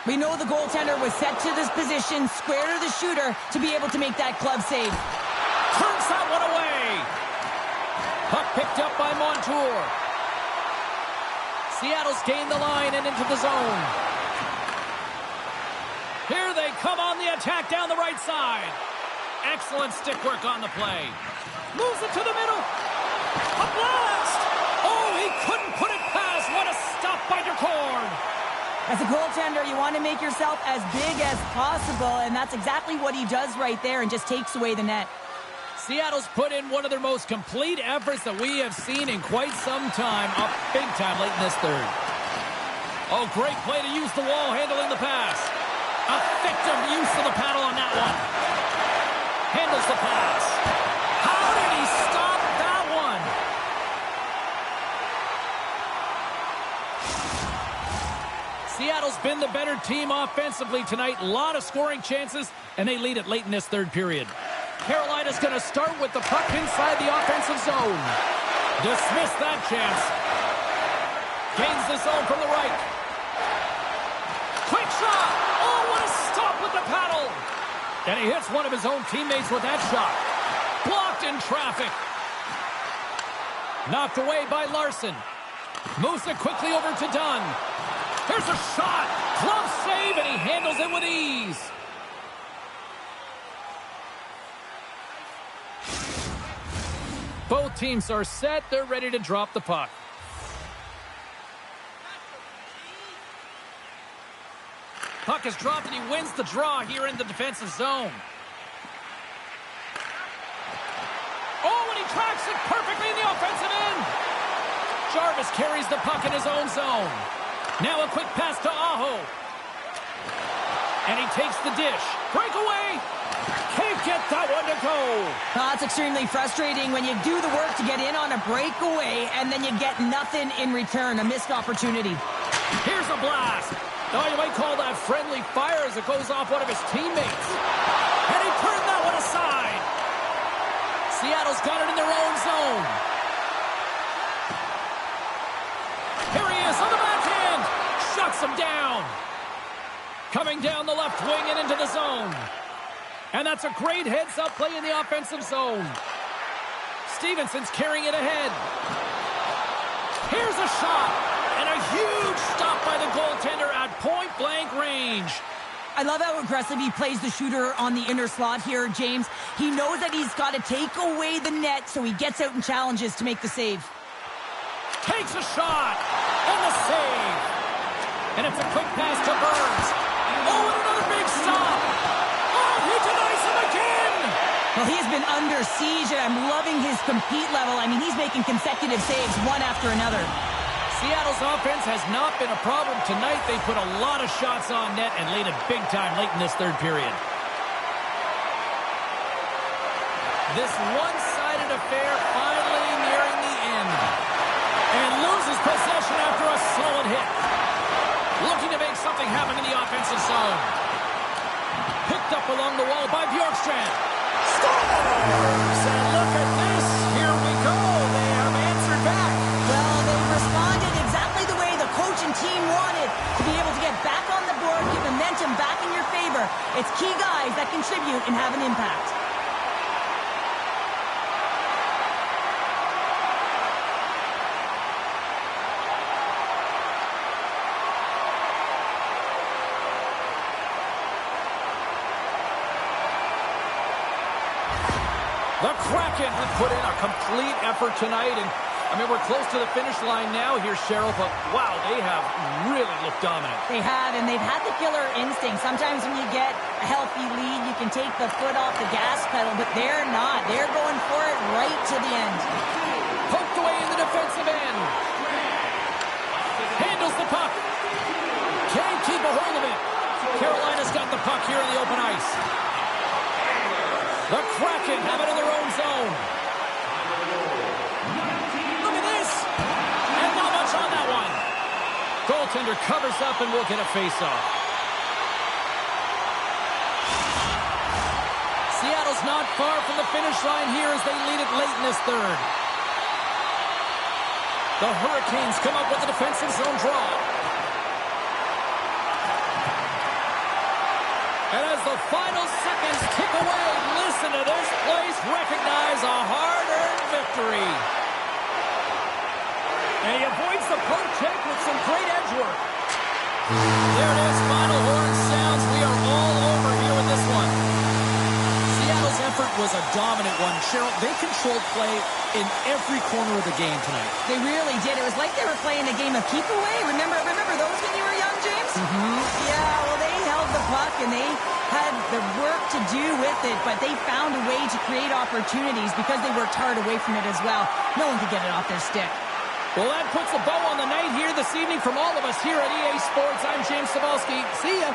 [SPEAKER 2] We know the goaltender was set to this position, square to the shooter, to be able to make that glove save.
[SPEAKER 1] Turns that one away. Puck picked up by Montour. Seattle's gained the line and into the zone. Here they come on the attack down the right side. Excellent stick work on the play. Moves it to the middle. A blast! Oh, he couldn't put it past. What a stop by Decord.
[SPEAKER 2] As a goaltender, you want to make yourself as big as possible, and that's exactly what he does right there and just takes away the net.
[SPEAKER 1] Seattle's put in one of their most complete efforts that we have seen in quite some time, up big time late in this third. Oh, great play to use the wall handling the pass. Effective use of the paddle on that one. Handles the pass. How did he stop that one? Seattle's been the better team offensively tonight. A lot of scoring chances, and they lead it late in this third period. Carolina's going to start with the puck inside the offensive zone. Dismiss that chance. Gains the zone from the right. Quick shot! Oh, what a stop with the paddle! And he hits one of his own teammates with that shot. Blocked in traffic. Knocked away by Larson. Moves it quickly over to Dunn. Here's a shot. Glove save, and he handles it with ease. Both teams are set. They're ready to drop the puck. Puck is dropped, and he wins the draw here in the defensive zone. Oh, and he tracks it perfectly in the offensive end. Jarvis carries the puck in his own zone. Now a quick pass to Aho. And he takes the dish. Breakaway. Can't get that one to go.
[SPEAKER 2] Oh, it's extremely frustrating when you do the work to get in on a breakaway and then you get nothing in return, a missed opportunity.
[SPEAKER 1] Here's a blast. Now you might call that friendly fire as it goes off one of his teammates. And he turned that one aside. Seattle's got it in their own zone. Here he is on the backhand. Shuts him down. Coming down the left wing and into the zone. And that's a great heads-up play in the offensive zone. Stevenson's carrying it ahead. Here's a shot. And a huge stop by the goaltender at point-blank range.
[SPEAKER 2] I love how aggressive he plays the shooter on the inner slot here, James. He knows that he's got to take away the net, so he gets out and challenges to make the save.
[SPEAKER 1] Takes a shot. And the save. And it's a quick pass to Burns. Oh, and another big stop. Oh, he denies him again.
[SPEAKER 2] Well, he has been under siege, and I'm loving his compete level. I mean, he's making consecutive saves one after another.
[SPEAKER 1] Seattle's offense has not been a problem tonight. They put a lot of shots on net and laid it big time late in this third period. This one-sided affair finally nearing the end. And loses possession after a solid hit. Looking to make something happen in the offensive zone. Picked up along the wall by Bjorkstrand. Scores! And look at this. Here we go. They have answered back.
[SPEAKER 2] Well, they responded exactly the way the coach and team wanted, to be able to get back on the board, get momentum back in your favor. It's key guys that contribute and have an impact.
[SPEAKER 1] The Kraken have put in a complete effort tonight, and I mean, we're close to the finish line now here, Cheryl, but wow, they have really looked dominant.
[SPEAKER 2] They have, and they've had the killer instinct. Sometimes when you get a healthy lead, you can take the foot off the gas pedal, but they're not. They're going for it right to the end.
[SPEAKER 1] Poked away in the defensive end. Handles the puck. Can't keep a hold of it. Carolina's got the puck here in the open ice. The Kraken have it in their own zone. Look at this. And not much on that one. Goaltender covers up and will get a face-off. Seattle's not far from the finish line here as they lead it late in this third. The Hurricanes come up with a defensive zone draw. And as the final seconds tick away, listen to this place recognize a hard-earned victory. And he avoids the poke check with some great edge work. There it is, final horn sounds. We are all over here with this one. Seattle's effort was a dominant one. Cheryl, they controlled play in every corner of the game tonight.
[SPEAKER 2] They really did. It was like they were playing a game of keep away. Remember those when you were young, James?
[SPEAKER 1] Mm-hmm.
[SPEAKER 2] Yeah, well, they held the puck and they had the work to do with it, but they found a way to create opportunities because they worked hard away from it as well. No one could get it off their stick.
[SPEAKER 1] Well, that puts a bow on the night here this evening from all of us here at EA Sports. I'm James Cebulski. See ya.